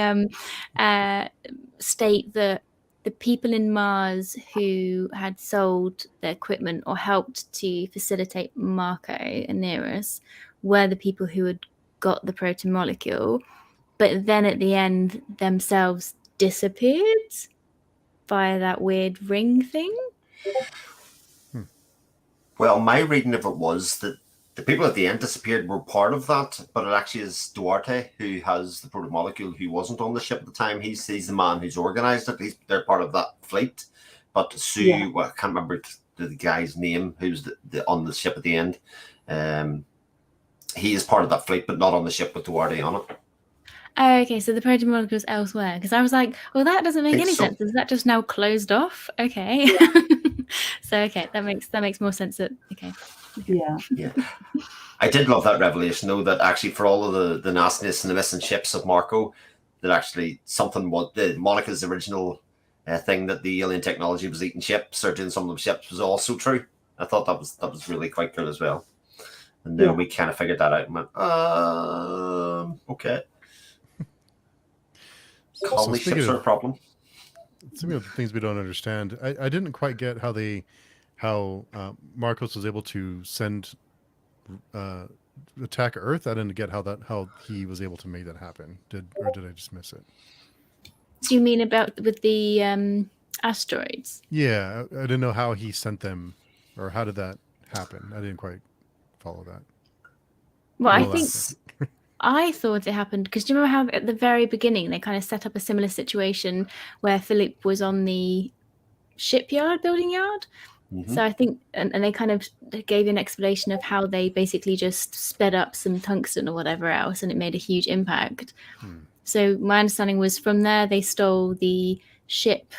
state that the people in Mars who had sold their equipment or helped to facilitate Marco and Nereus were the people who had got the proton molecule, but then at the end themselves disappeared via that weird ring thing? Well, my reading of it was that the people at the end disappeared were part of that, but it actually is Duarte who has the proto-molecule, who wasn't on the ship at the time. He's the man who's organized it. They're part of that fleet. But Sue, well, I can't remember the guy's name who's on the ship at the end. He is part of that fleet, but not on the ship with Duarte on it. Oh, okay, so the proto was elsewhere, because I was like, well, that doesn't make any so. sense. Is that just now closed off? Okay. So okay, that makes more sense. Okay. Yeah. I did love that revelation, though, that actually for all of the nastiness and the missing ships of Marco, that actually something what Monica's original thing that the alien technology was eating ships or doing some of the ships was also true. I thought that was really quite cool as well. And then we kind of figured that out and went, okay. Colony ships are a problem. Some of the things we don't understand. I didn't quite get how Marcos was able to send attack Earth. I didn't get how he was able to make that happen. Did I just miss it? Do you mean about with the asteroids? Yeah, I didn't know how he sent them, or how did that happen. I didn't quite follow that. Well, I thought it happened because do you remember how at the very beginning they kind of set up a similar situation where Philippe was on the shipyard building yard? Mm-hmm. So I think, and they kind of gave an explanation of how they basically just sped up some tungsten or whatever else, and it made a huge impact. So my understanding was from there they stole the ship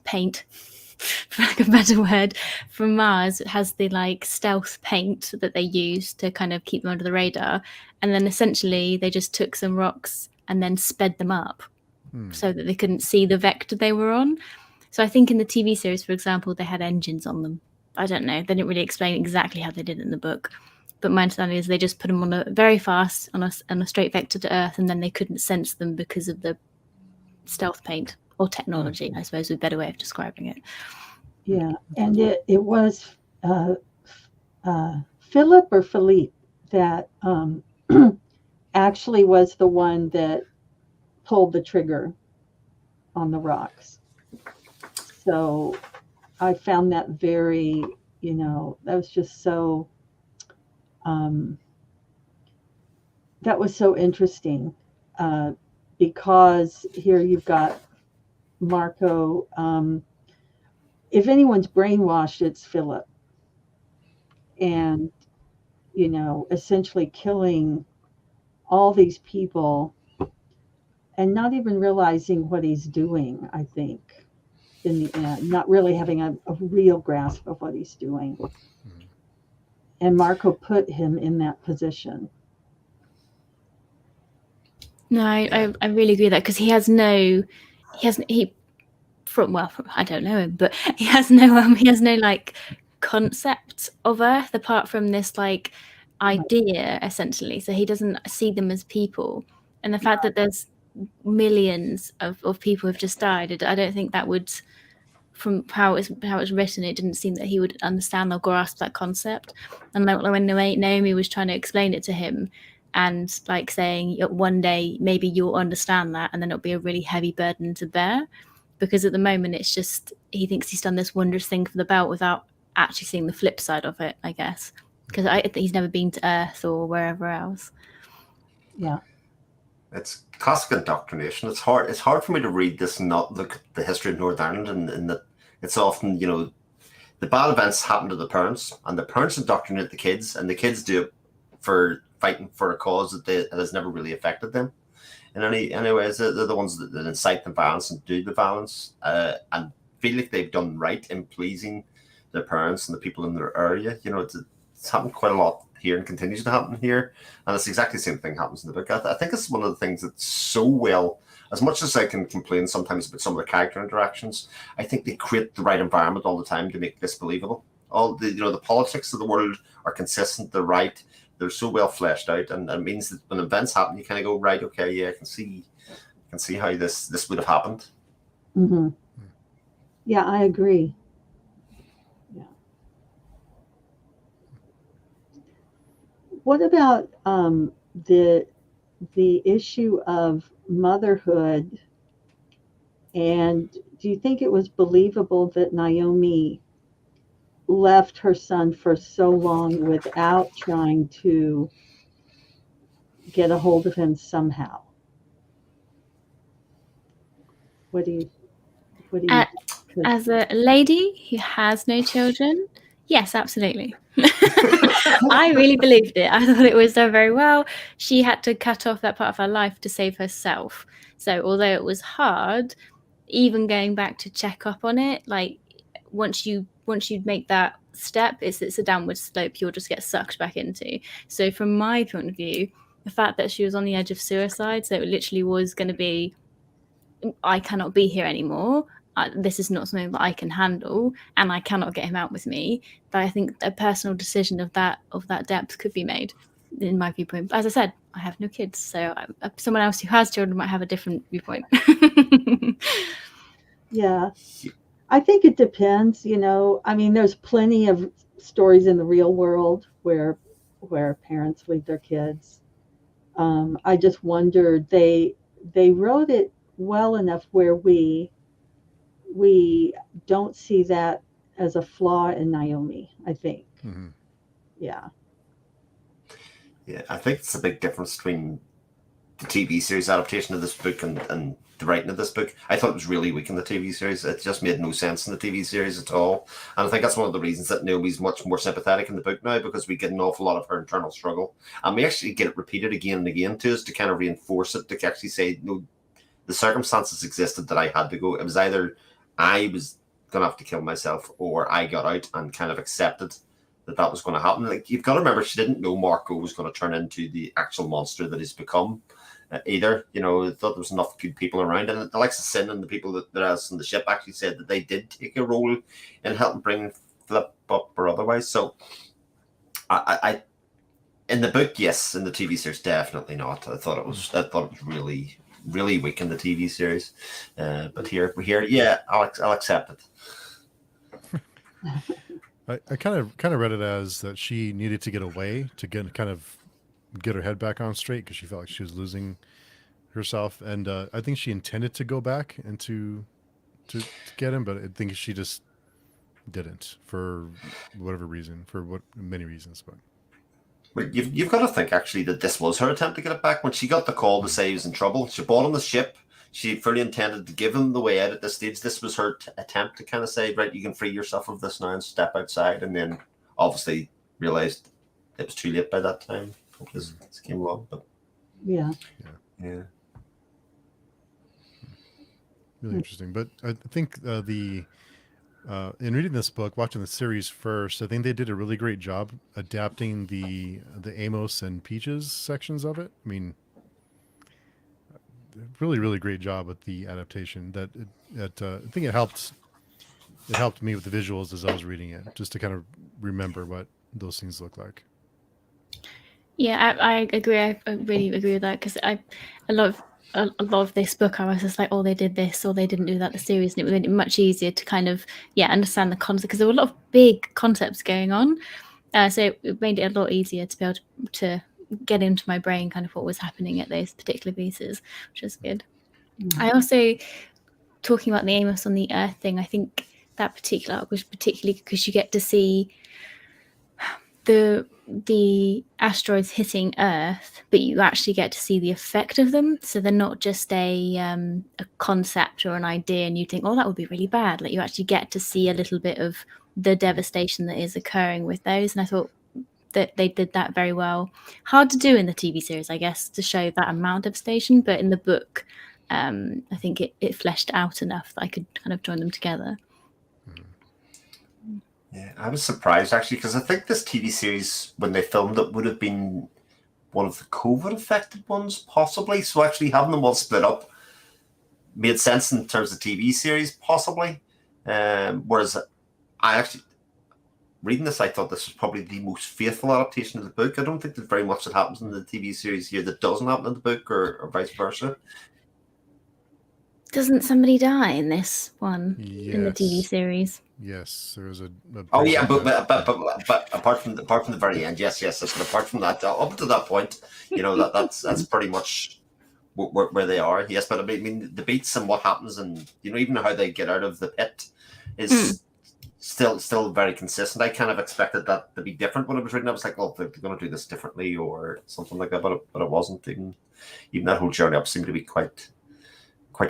paint, for lack of a better word, from Mars. It has the like stealth paint that they use to kind of keep them under the radar, and then essentially they just took some rocks and then sped them up so that they couldn't see the vector they were on. So I think in the TV series, for example, they had engines on them. I don't know. They didn't really explain exactly how they did it in the book. But my understanding is they just put them on very fast on a straight vector to Earth, and then they couldn't sense them because of the stealth paint or technology, I suppose, is a better way of describing it. Yeah, and it was Philip or Philippe that actually was the one that pulled the trigger on the rocks. So I found that very, that was just so, that was so interesting because here you've got Marco. If anyone's brainwashed, it's Philip. And, essentially killing all these people and not even realizing what he's doing, I think. In the end, not really having a real grasp of what he's doing. And Marco put him in that position. No, I really agree with that, because he has no like concept of Earth apart from this like idea, essentially. So he doesn't see them as people. And the fact that there's millions of people who've just died, I don't think that would, from how it's written, it didn't seem that he would understand or grasp that concept. And like when Naomi was trying to explain it to him and like saying one day maybe you'll understand that, and then it'll be a really heavy burden to bear, because at the moment it's just he thinks he's done this wondrous thing for the belt without actually seeing the flip side of it, I guess, because he's never been to Earth or wherever else. Yeah. It's classic indoctrination. It's hard for me to read this and not look at the history of Northern Ireland, and that it's often, the bad events happen to the parents, and the parents indoctrinate the kids, and the kids do it for fighting for a cause that has never really affected them in any ways. They're the ones that incite the violence and do the violence, and feel like they've done right in pleasing their parents and the people in their area. It's happened quite a lot here and continues to happen here, and it's exactly the same thing happens in the book. I think it's one of the things that's so well, as much as I can complain sometimes about some of the character interactions, I think they create the right environment all the time to make this believable. All the politics of the world are consistent, they're right, they're so well fleshed out, and it means that when events happen, you kind of go, right, okay, yeah, I can see how this would have happened. Mm-hmm. Yeah, I agree. Yeah. What about the issue of motherhood? And do you think it was believable that Naomi left her son for so long without trying to get a hold of him somehow? What do you think? As a lady who has no children, yes, absolutely. I really believed it. I thought it was done very well. She had to cut off that part of her life to save herself. So although it was hard, even going back to check up on it, like once you make that step, it's a downward slope you'll just get sucked back into. So from my point of view, the fact that she was on the edge of suicide, so it literally was going to be, I cannot be here anymore. This is not something that I can handle, and I cannot get him out with me. But I think a personal decision of that depth could be made, in my viewpoint. But as I said, I have no kids, so someone else who has children might have a different viewpoint. Yeah, I think it depends. I mean, there's plenty of stories in the real world where parents leave their kids. I just wondered, they wrote it well enough where we don't see that as a flaw in Naomi, I think. Mm-hmm. Yeah. Yeah, I think it's a big difference between the TV series adaptation of this book and the writing of this book. I thought it was really weak in the TV series. It just made no sense in the TV series at all. And I think that's one of the reasons that Naomi's much more sympathetic in the book now, because we get an awful lot of her internal struggle. And we actually get it repeated again and again to us to kind of reinforce it, to actually say, no, the circumstances existed that I had to go. It was either I was going to have to kill myself or I got out and kind of accepted that was going to happen. Like, you've got to remember, she didn't know Marco was going to turn into the actual monster that he's become either. I thought there was enough good people around, and Alexa Sin and the people that else on the ship actually said that they did take a role in helping bring Flip up or otherwise. So I in the book, yes. In the TV series, definitely not. I thought it was really, really weak in the TV series, but here, yeah, I'll accept it. I kind of read it as that she needed to get away to get her head back on straight, because she felt like she was losing herself, and I think she intended to go back and to get him, but I think she just didn't, for whatever reason, many reasons. But you've got to think actually that this was her attempt to get it back. When she got the call to say he was in trouble, she bought on the ship. She fully intended to give him the way out at this stage. This was her attempt to kind of say, right, you can free yourself of this now and step outside. And then obviously realized it was too late by that time. This came along. But Yeah. Really interesting. But I think in reading this book, watching the series first, I think they did a really great job adapting the Amos and Peaches sections of it. I mean, really, really great job with the adaptation. I think it helped me with the visuals as I was reading it, just to kind of remember what those things look like. Yeah, I agree. I really agree with that, because a lot of this book, I was just like, oh, they did this or they didn't do that. The series, and it made it much easier to kind of understand the concept, because there were a lot of big concepts going on. So it made it a lot easier to be able to get into my brain kind of what was happening at those particular pieces, which is good. Mm-hmm. I also, talking about the Amos on the Earth thing, I think that particular arc was particularly because you get to see the asteroids hitting Earth, but you actually get to see the effect of them. So they're not just a concept or an idea and you think, oh, that would be really bad. Like, you actually get to see a little bit of the devastation that is occurring with those. And I thought that they did that very well. Hard to do in the TV series, I guess, to show that amount of devastation, but in the book, I think it fleshed out enough that I could kind of join them together. Yeah, I was surprised actually, because I think this TV series, when they filmed it, would have been one of the COVID affected ones, possibly. So actually having them all split up made sense in terms of TV series, possibly. Whereas I actually, reading this, I thought this was probably the most faithful adaptation of the book. I don't think there's very much that happens in the TV series here that doesn't happen in the book, or vice versa. Doesn't somebody die in this one? Yes. In the TV series? Yes, there was a oh yeah, but apart from the very end, yes. But apart from that, up to that point, that's pretty much where they are. Yes, but I mean the beats and what happens, and even how they get out of the pit is still very consistent. I kind of expected that to be different when I was reading. I was like, well, they're going to do this differently or something like that, but it wasn't. Even that whole journey up seemed to be quite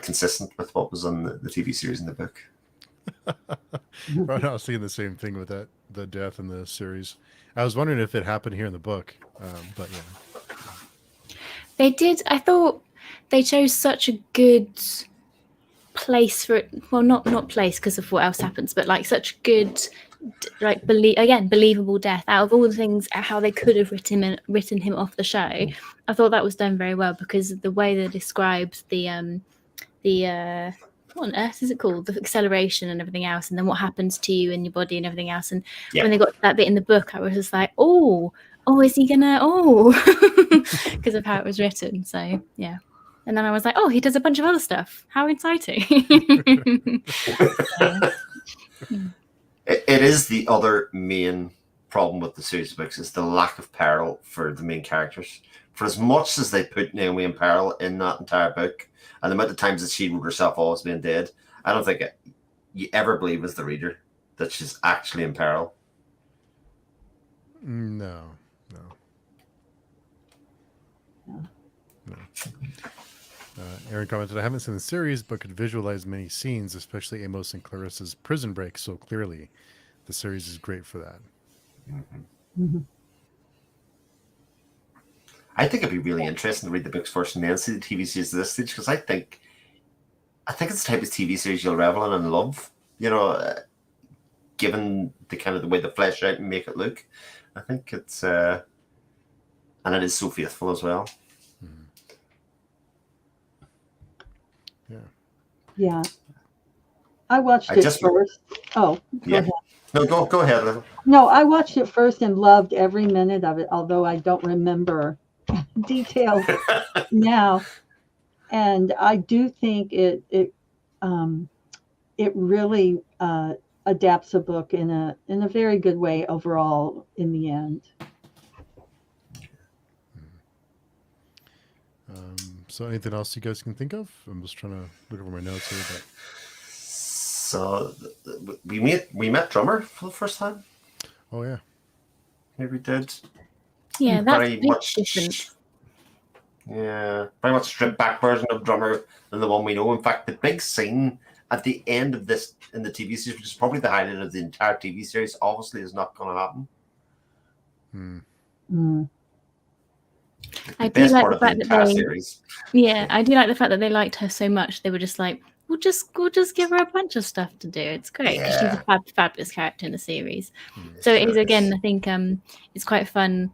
consistent with what was on the TV series and the book. Right, I was thinking the same thing with the death in the series. I was wondering if it happened here in the book, but yeah. They did. I thought they chose such a good place for it. Well, not place because of what else happens, but like such good, like believable death. Out of all the things, how they could have written him off the show, I thought that was done very well because of the way they described the what on earth is it called? The acceleration and everything else, and then what happens to you in your body and everything else. And when they got to that bit in the book, I was just like, oh, is he gonna? Oh, because of how it was written. So yeah. And then I was like, oh, he does a bunch of other stuff. How exciting. It is the other main problem with the series of books is the lack of peril for the main characters. For as much as they put Naomi in peril in that entire book, and the amount of times that she wrote herself off as being dead, I don't think you ever believe as the reader that she's actually in peril. No. Aaron commented, I haven't seen the series, but could visualize many scenes, especially Amos and Clarissa's prison break so clearly. The series is great for that. Mm-hmm. I think it'd be really interesting to read the books first and then see the TV series at this stage, because I think it's the type of TV series you'll revel in and love. You know, given the kind of the way they flesh out and make it look, I think it's and it is so faithful as well. Yeah. I watched it first. Oh, go ahead. No, go ahead. No, I watched it first and loved every minute of it, although I don't remember details now. And I do think it really adapts a book in a very good way overall in the end. So anything else you guys can think of? I'm just trying to look over my notes here. But... So we met Drummer for the first time. Oh yeah. Maybe we did. Yeah, that's very much different. Yeah, very much stripped back version of Drummer than the one we know. In fact, the big scene at the end of this in the TV series, which is probably the highlight of the entire TV series, obviously is not going to happen. I do like the fact that I do like the fact that they liked her so much. They were just like, we'll just give her a bunch of stuff to do. It's great because she's a fabulous character in the series. So it is again. I think it's quite fun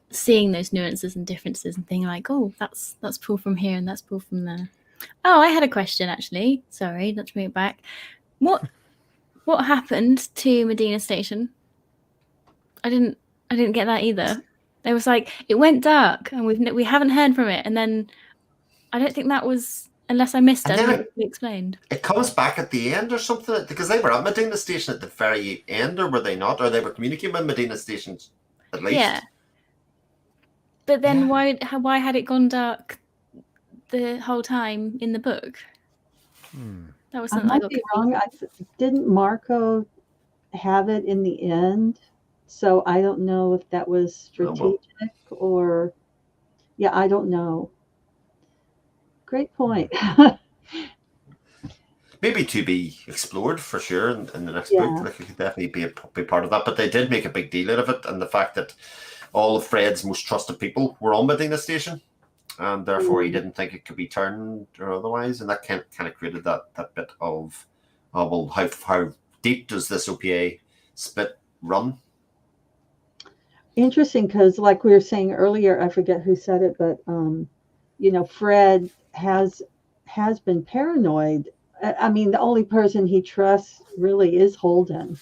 seeing those nuances and differences and thinking like, oh, that's pulled from here and that's pulled from there. Oh, I had a question actually. Sorry, not to bring it back. What happened to Medina Station? I didn't get that either. It was like it went dark and we haven't heard from it, and then I don't think that was, unless I missed it, it explained. It comes back at the end or something, because they were at Medina Station at the very end, or were they not? Or they were communicating with Medina Station at least. Yeah. But then why had it gone dark the whole time in the book? That was something I got wrong. Didn't Marco have it in the end? So I don't know if that was strategic or, I don't know. Great point. Maybe to be explored for sure in the next book. Like it could definitely be part of that. But they did make a big deal out of it, and the fact that all of Fred's most trusted people were on Medina Station, and therefore he didn't think it could be turned or otherwise, and that kind of created that bit of, well, how deep does this OPA split run? Interesting, because like we were saying earlier, I forget who said it, but Fred has been paranoid. I mean, the only person he trusts really is Holden,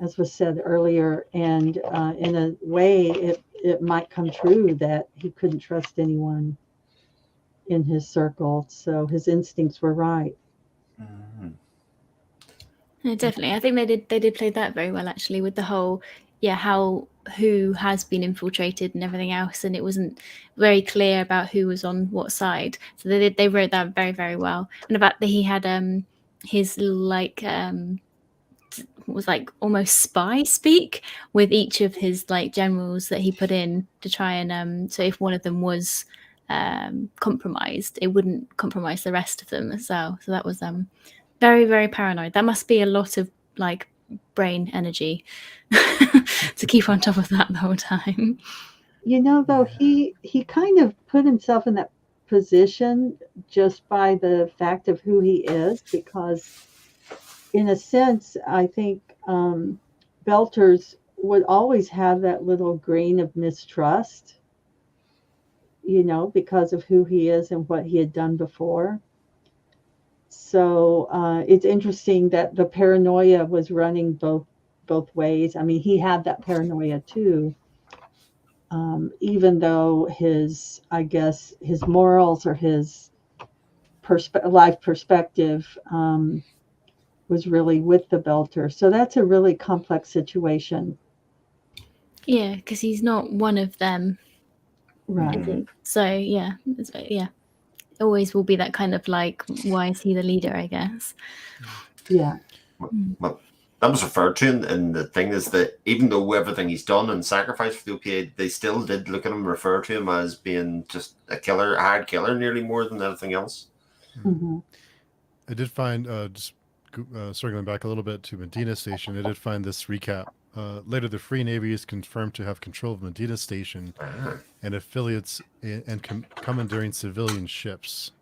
as was said earlier, and in a way, it might come true that he couldn't trust anyone in his circle. So his instincts were right. Yeah, definitely. I think they did play that very well actually, with the whole who has been infiltrated and everything else, and it wasn't very clear about who was on what side. So they wrote that very, very well. And about that he had his like was like almost spy speak with each of his like generals that he put in to try and so if one of them was compromised, it wouldn't compromise the rest of them as well. So that Very, very paranoid. That must be a lot of like brain energy to keep on top of that the whole time. You know, though, he kind of put himself in that position just by the fact of who he is, because in a sense, I think Belters would always have that little grain of mistrust, you know, because of who he is and what he had done before. So it's interesting that the paranoia was running both ways. I mean, he had that paranoia too, even though I guess, his morals or his life perspective was really with the Belter. So that's a really complex situation. Yeah, because he's not one of them. Right. I think. So yeah, always will be that kind of like, why is he the leader, I guess. Yeah. Well, that was referred to in the thing, is that even though everything he's done and sacrificed for the OPA, they still did look at him, refer to him as being just a hard killer, nearly more than anything else. Mm-hmm. I did find, just circling back a little bit to Medina Station, I did find this recap. Later, the Free Navy is confirmed to have control of Medina Station and affiliates and commandeering civilian ships.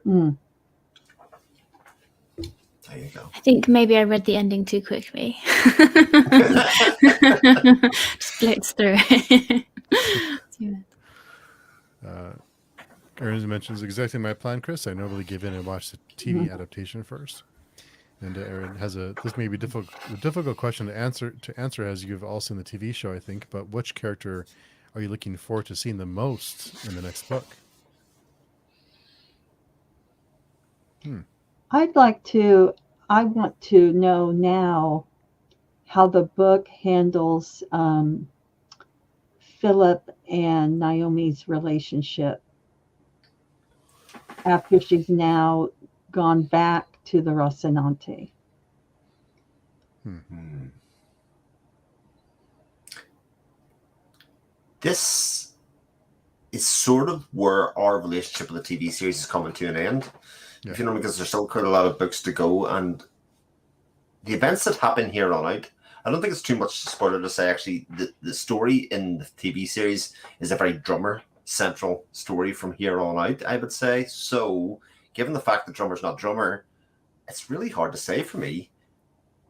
Mm. There you go. I think maybe I read the ending too quickly. Just blitzed through it. Aaron mentions exactly my plan, Chris. I normally give in and watch the TV adaptation first. And Aaron has this may be a difficult question to answer as you've all seen the TV show, I think. But which character are you looking forward to seeing the most in the next book? I want to know now how the book handles Philip and Naomi's relationship after she's now gone back to the Rocinante. This is sort of where our relationship with the TV series is coming to an end. Yeah. If you know, because there's still quite a lot of books to go, and the events that happen here on out, I don't think it's too much spoiler to say actually the story in the TV series is a very drummer central story from here on out, I would say. So given the fact that Drummer's not Drummer, it's really hard to say for me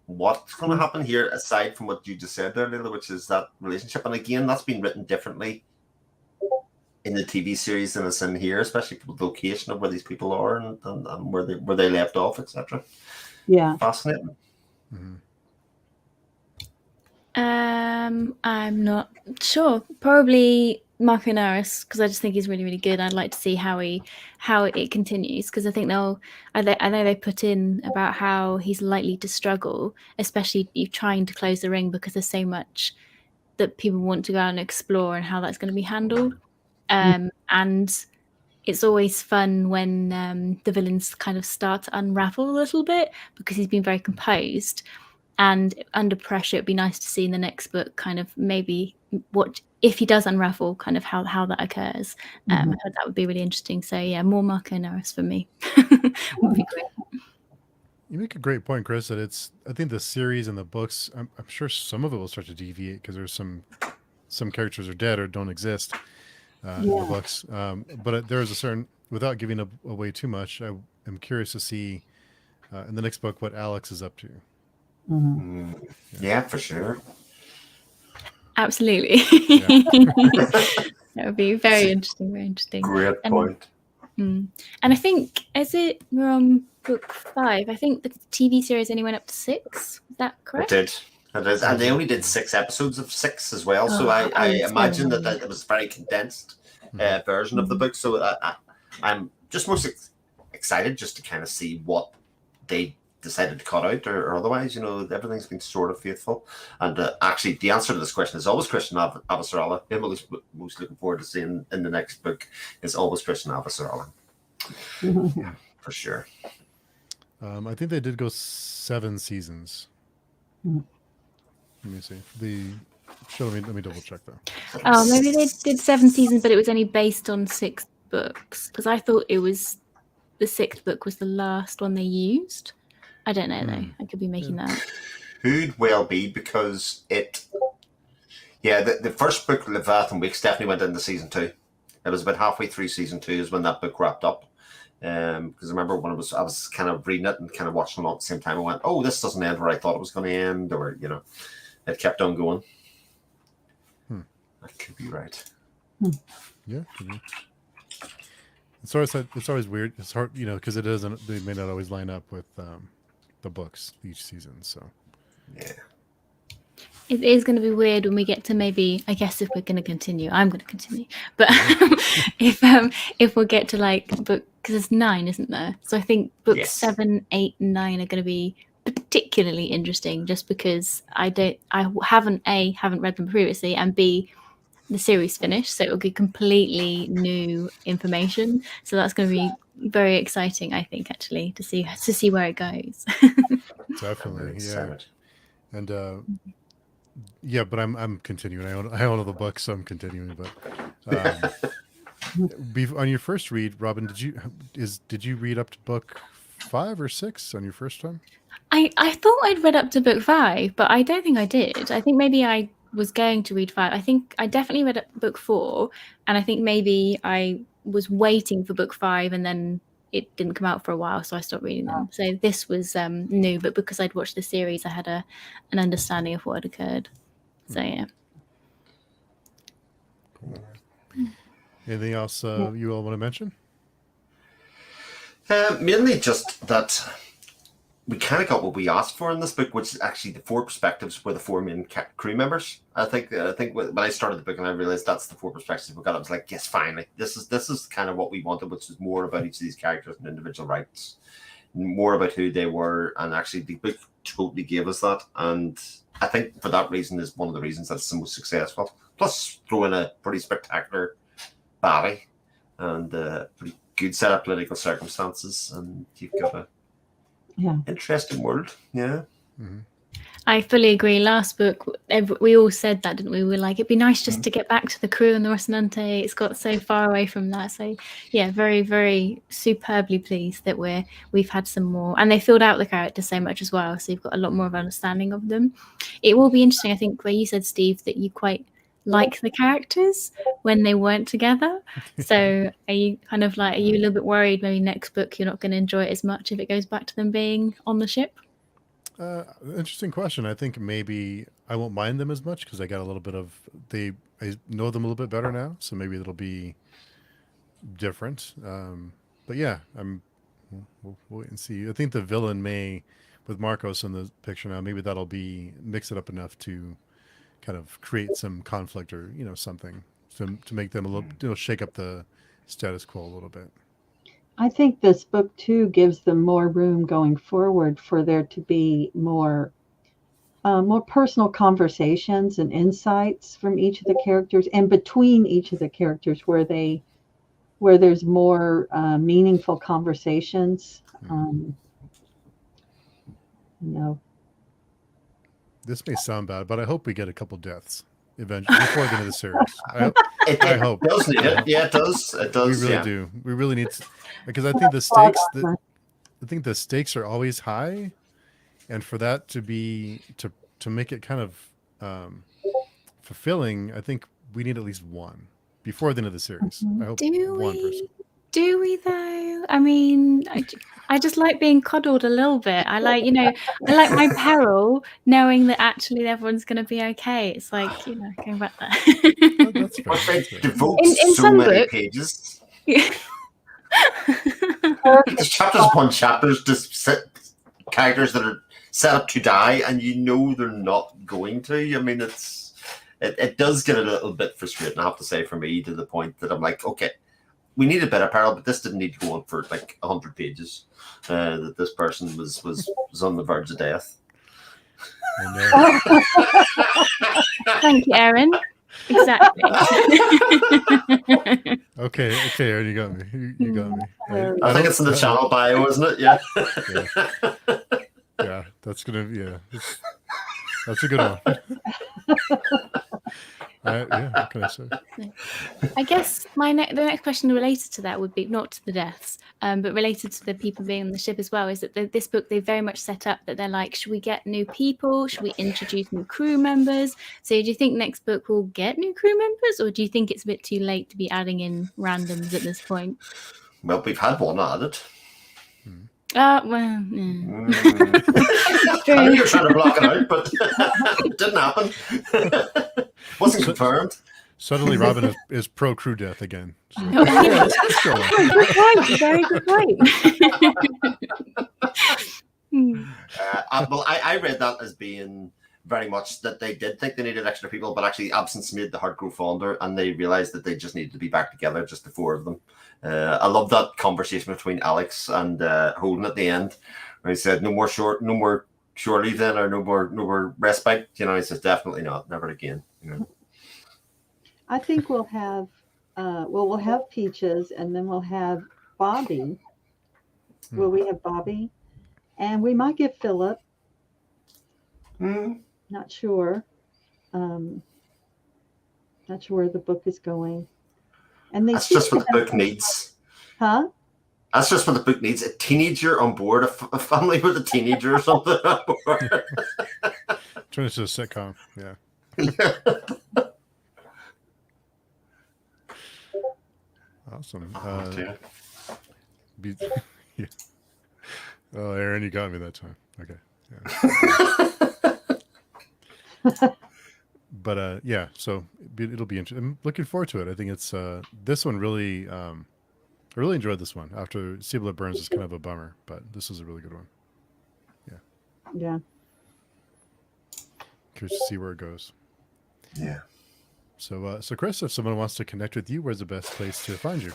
what's going to happen here, aside from what you just said there, Lila, which is that relationship. And again, that's been written differently in the TV series than it's in here, especially for the location of where these people are and where they left off, etc. Yeah. Fascinating. I'm not sure. Probably Marco Naris, because I just think he's really, really good. I'd like to see how it continues, because I think I know they put in about how he's likely to struggle, especially trying to close the ring, because there's so much that people want to go out and explore, and how that's going to be handled. And it's always fun when the villains kind of start to unravel a little bit, because he's been very composed. And under pressure, it'd be nice to see in the next book kind of maybe what, if he does unravel, kind of how that occurs. I thought that would be really interesting. So yeah, more Marco Naris for me would be great. You make a great point, Chris, that I think the series and the books, I'm sure some of it will start to deviate, because there's some characters are dead or don't exist in the books. But there is a certain, without giving away too much, I am curious to see in the next book what Alex is up to. Yeah, for sure. Absolutely. That would be very interesting. Very interesting. Great point. And I think, we're on book 5. I think the TV series only went up to 6. Is that correct? It is. And they only did 6 episodes of 6 as well. So I imagine that it was a very condensed version of the book. So I'm just most excited just to kind of see what they decided to cut out, or otherwise, everything's been sort of faithful. And actually, the answer to this question is always Christian Avasarala. I'm most looking forward to seeing in the next book is always Christian Avasarala. Yeah, for sure. I think they did go 7 seasons. Let me see. Let me double check though. Oh, maybe they did 7 seasons, but it was only based on 6 books. Because I thought it was the 6th book was the last one they used. I don't know though. I could be making that up. Could well be because the first book, Leviathan Weeks, definitely went into season 2. It was about halfway through season 2 is when that book wrapped up. Because I remember when I was kind of reading it and kind of watching it all at the same time. I went, "Oh, this doesn't end where I thought it was going to end," or it kept on going. That could be right. Yeah. It's always weird. It's hard, because they may not always line up with the books each season. So yeah. It is going to be weird when we get to maybe, I guess if we're going to continue, I'm going to continue. But if we get to like book, because there's 9, isn't there? So I think books 7, 8, and 9 are going to be particularly interesting, just because I haven't read them previously, and B, the series finished, so it will be completely new information. So that's going to be very exciting, I think, actually, to see where it goes. Definitely, yeah. And but I'm continuing. I own all the books, so I'm continuing. But on your first read, Robin, did you read up to book 5 or 6 on your first time? I thought I'd read up to book 5, but I don't think I did. I think maybe I was going to read 5. I think I definitely read up book 4, and I think maybe I was waiting for book 5, and then it didn't come out for a while, so I stopped reading them. So this was new, but because I'd watched the series, I had an understanding of what had occurred. So yeah. Cool. Anything else you all want to mention? Mainly just that we kind of got what we asked for in this book, which is actually the 4 perspectives were the 4 main crew members. I think when I started the book and I realized that's the 4 perspectives we got, I was like, yes, finally, this is kind of what we wanted, which is more about each of these characters and individual rights, more about who they were, and actually the book totally gave us that. And I think for that reason is one of the reasons that's the most successful. Plus, throw in a pretty spectacular baddie and a pretty good set of political circumstances, and you've got a interesting world. Yeah. Mm-hmm. I fully agree. Last book, we all said that, didn't we? We were like, it'd be nice just to get back to the crew and the Rocinante. It's got so far away from that. So yeah, very, very superbly pleased that we've had some more, and they filled out the characters so much as well. So you've got a lot more of an understanding of them. It will be interesting, I think, where you said, Steve, that you quite like the characters when they weren't together. So are you a little bit worried maybe next book you're not going to enjoy it as much if it goes back to them being on the ship? Interesting question. I think maybe I won't mind them as much because I got a little bit of I know them a little bit better now, so maybe it'll be different. But yeah, we'll wait and see. I think the villain may, with Marcos in the picture now, maybe that'll mix it up enough to kind of create some conflict or something to make them a little shake up the status quo a little bit. I think this book too gives them more room going forward for there to be more personal conversations and insights from each of the characters, and between each of the characters where there's more meaningful conversations. This may sound bad, but I hope we get a couple deaths eventually before the end of the series. I hope. It does need it. Yeah, it does. It does. We really do. We really need to, because I think the stakes are always high, and for that to be to make it kind of fulfilling, I think we need at least one before the end of the series. I hope one person. Do we though? I mean, I just like being coddled a little bit. I like my peril, knowing that actually everyone's going to be okay. It's like, going back there. That's fair. They devote in so some many books, pages. There's chapters upon chapters, just characters that are set up to die, and they're not going to. I mean, it does get a little bit frustrating, I have to say, for me, to the point that I'm like, okay, we need a better peril, but this didn't need to go on for like 100 pages. That this person was on the verge of death. Thank you, Aaron. Exactly. Okay, Aaron, you got me. You got me. I think it's in the channel bio, isn't it? Yeah. Yeah, that's a good one. Yeah, what can I say? I guess the next question related to that would be not to the deaths, but related to the people being on the ship as well. Is that this book they very much set up that they're like, should we get new people? Should we introduce new crew members? So do you think next book will get new crew members, or do you think it's a bit too late to be adding in randoms at this point? Well, we've had one added. Well, I know you're trying to block it out, but it didn't happen. Wasn't confirmed. Suddenly, Robin is pro crew death again. So. Good point. Very good point. Well, I read that as being very much that they did think they needed extra people, but actually absence made the heart grow fonder, and they realized that they just needed to be back together, just the four of them. I love that conversation between Alex and Holden at the end, where he said, no more short leave then, or no more respite. You know, he says, definitely not, never again. You know. I think we'll have we'll have Peaches, and then we'll have Bobby. Will we have Bobby? And we might get Philip. Not sure. Not sure where the book is going. And that's just what the book needs. Huh? That's just what the book needs. A teenager on board, a family with a teenager or something on board. Turn it to a sitcom. Yeah. Awesome. Yeah. Oh, Aaron, you got me that time. Okay. Yeah. But yeah, so it'll be interesting. I'm looking forward to it. I think it's this one really. I really enjoyed this one. After Sibyl Burns is kind of a bummer, but this is a really good one. Yeah. Yeah. Curious to see where it goes. Yeah. So, Chris, if someone wants to connect with you, where's the best place to find you?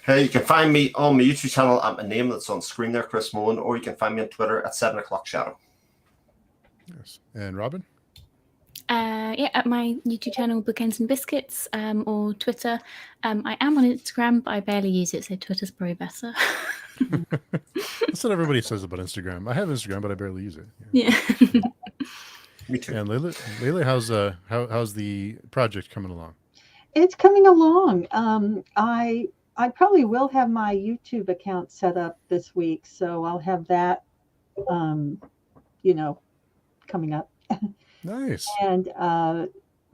Hey, you can find me on my YouTube channel at my name that's on screen there, Chris Mullen, or you can find me on Twitter at 7 o'clock Shadow. Yes. And Robin? Yeah, at my YouTube channel, Bookends and Biscuits, or Twitter. I am on Instagram, but I barely use it, so Twitter's probably better. That's what everybody says about Instagram. I have Instagram, but I barely use it. Yeah. Me too. And Layla, how's the project coming along? It's coming along. I probably will have my YouTube account set up this week, so I'll have that, coming up. Nice. And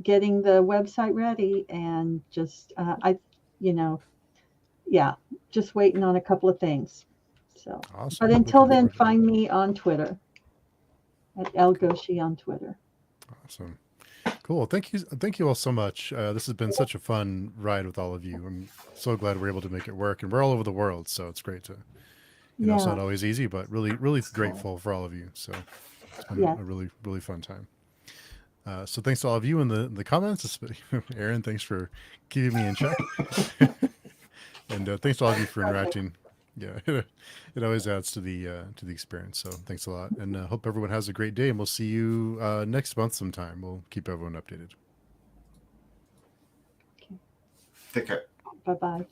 getting the website ready, and just just waiting on a couple of things. So, Awesome. but until then, find me on Twitter at Elgoshi on Twitter. Awesome. Cool. Thank you all so much. This has been such a fun ride with all of you. I'm so glad we're able to make it work, and we're all over the world, so it's great to, it's not always easy, but really, really grateful for all of you. So it's been a really, really fun time. So thanks to all of you in the comments. Aaron, thanks for keeping me in check. And thanks to all of you for interacting. Yeah, it always adds to the experience. So thanks a lot, and hope everyone has a great day. And we'll see you next month sometime. We'll keep everyone updated. Take care. Bye-bye.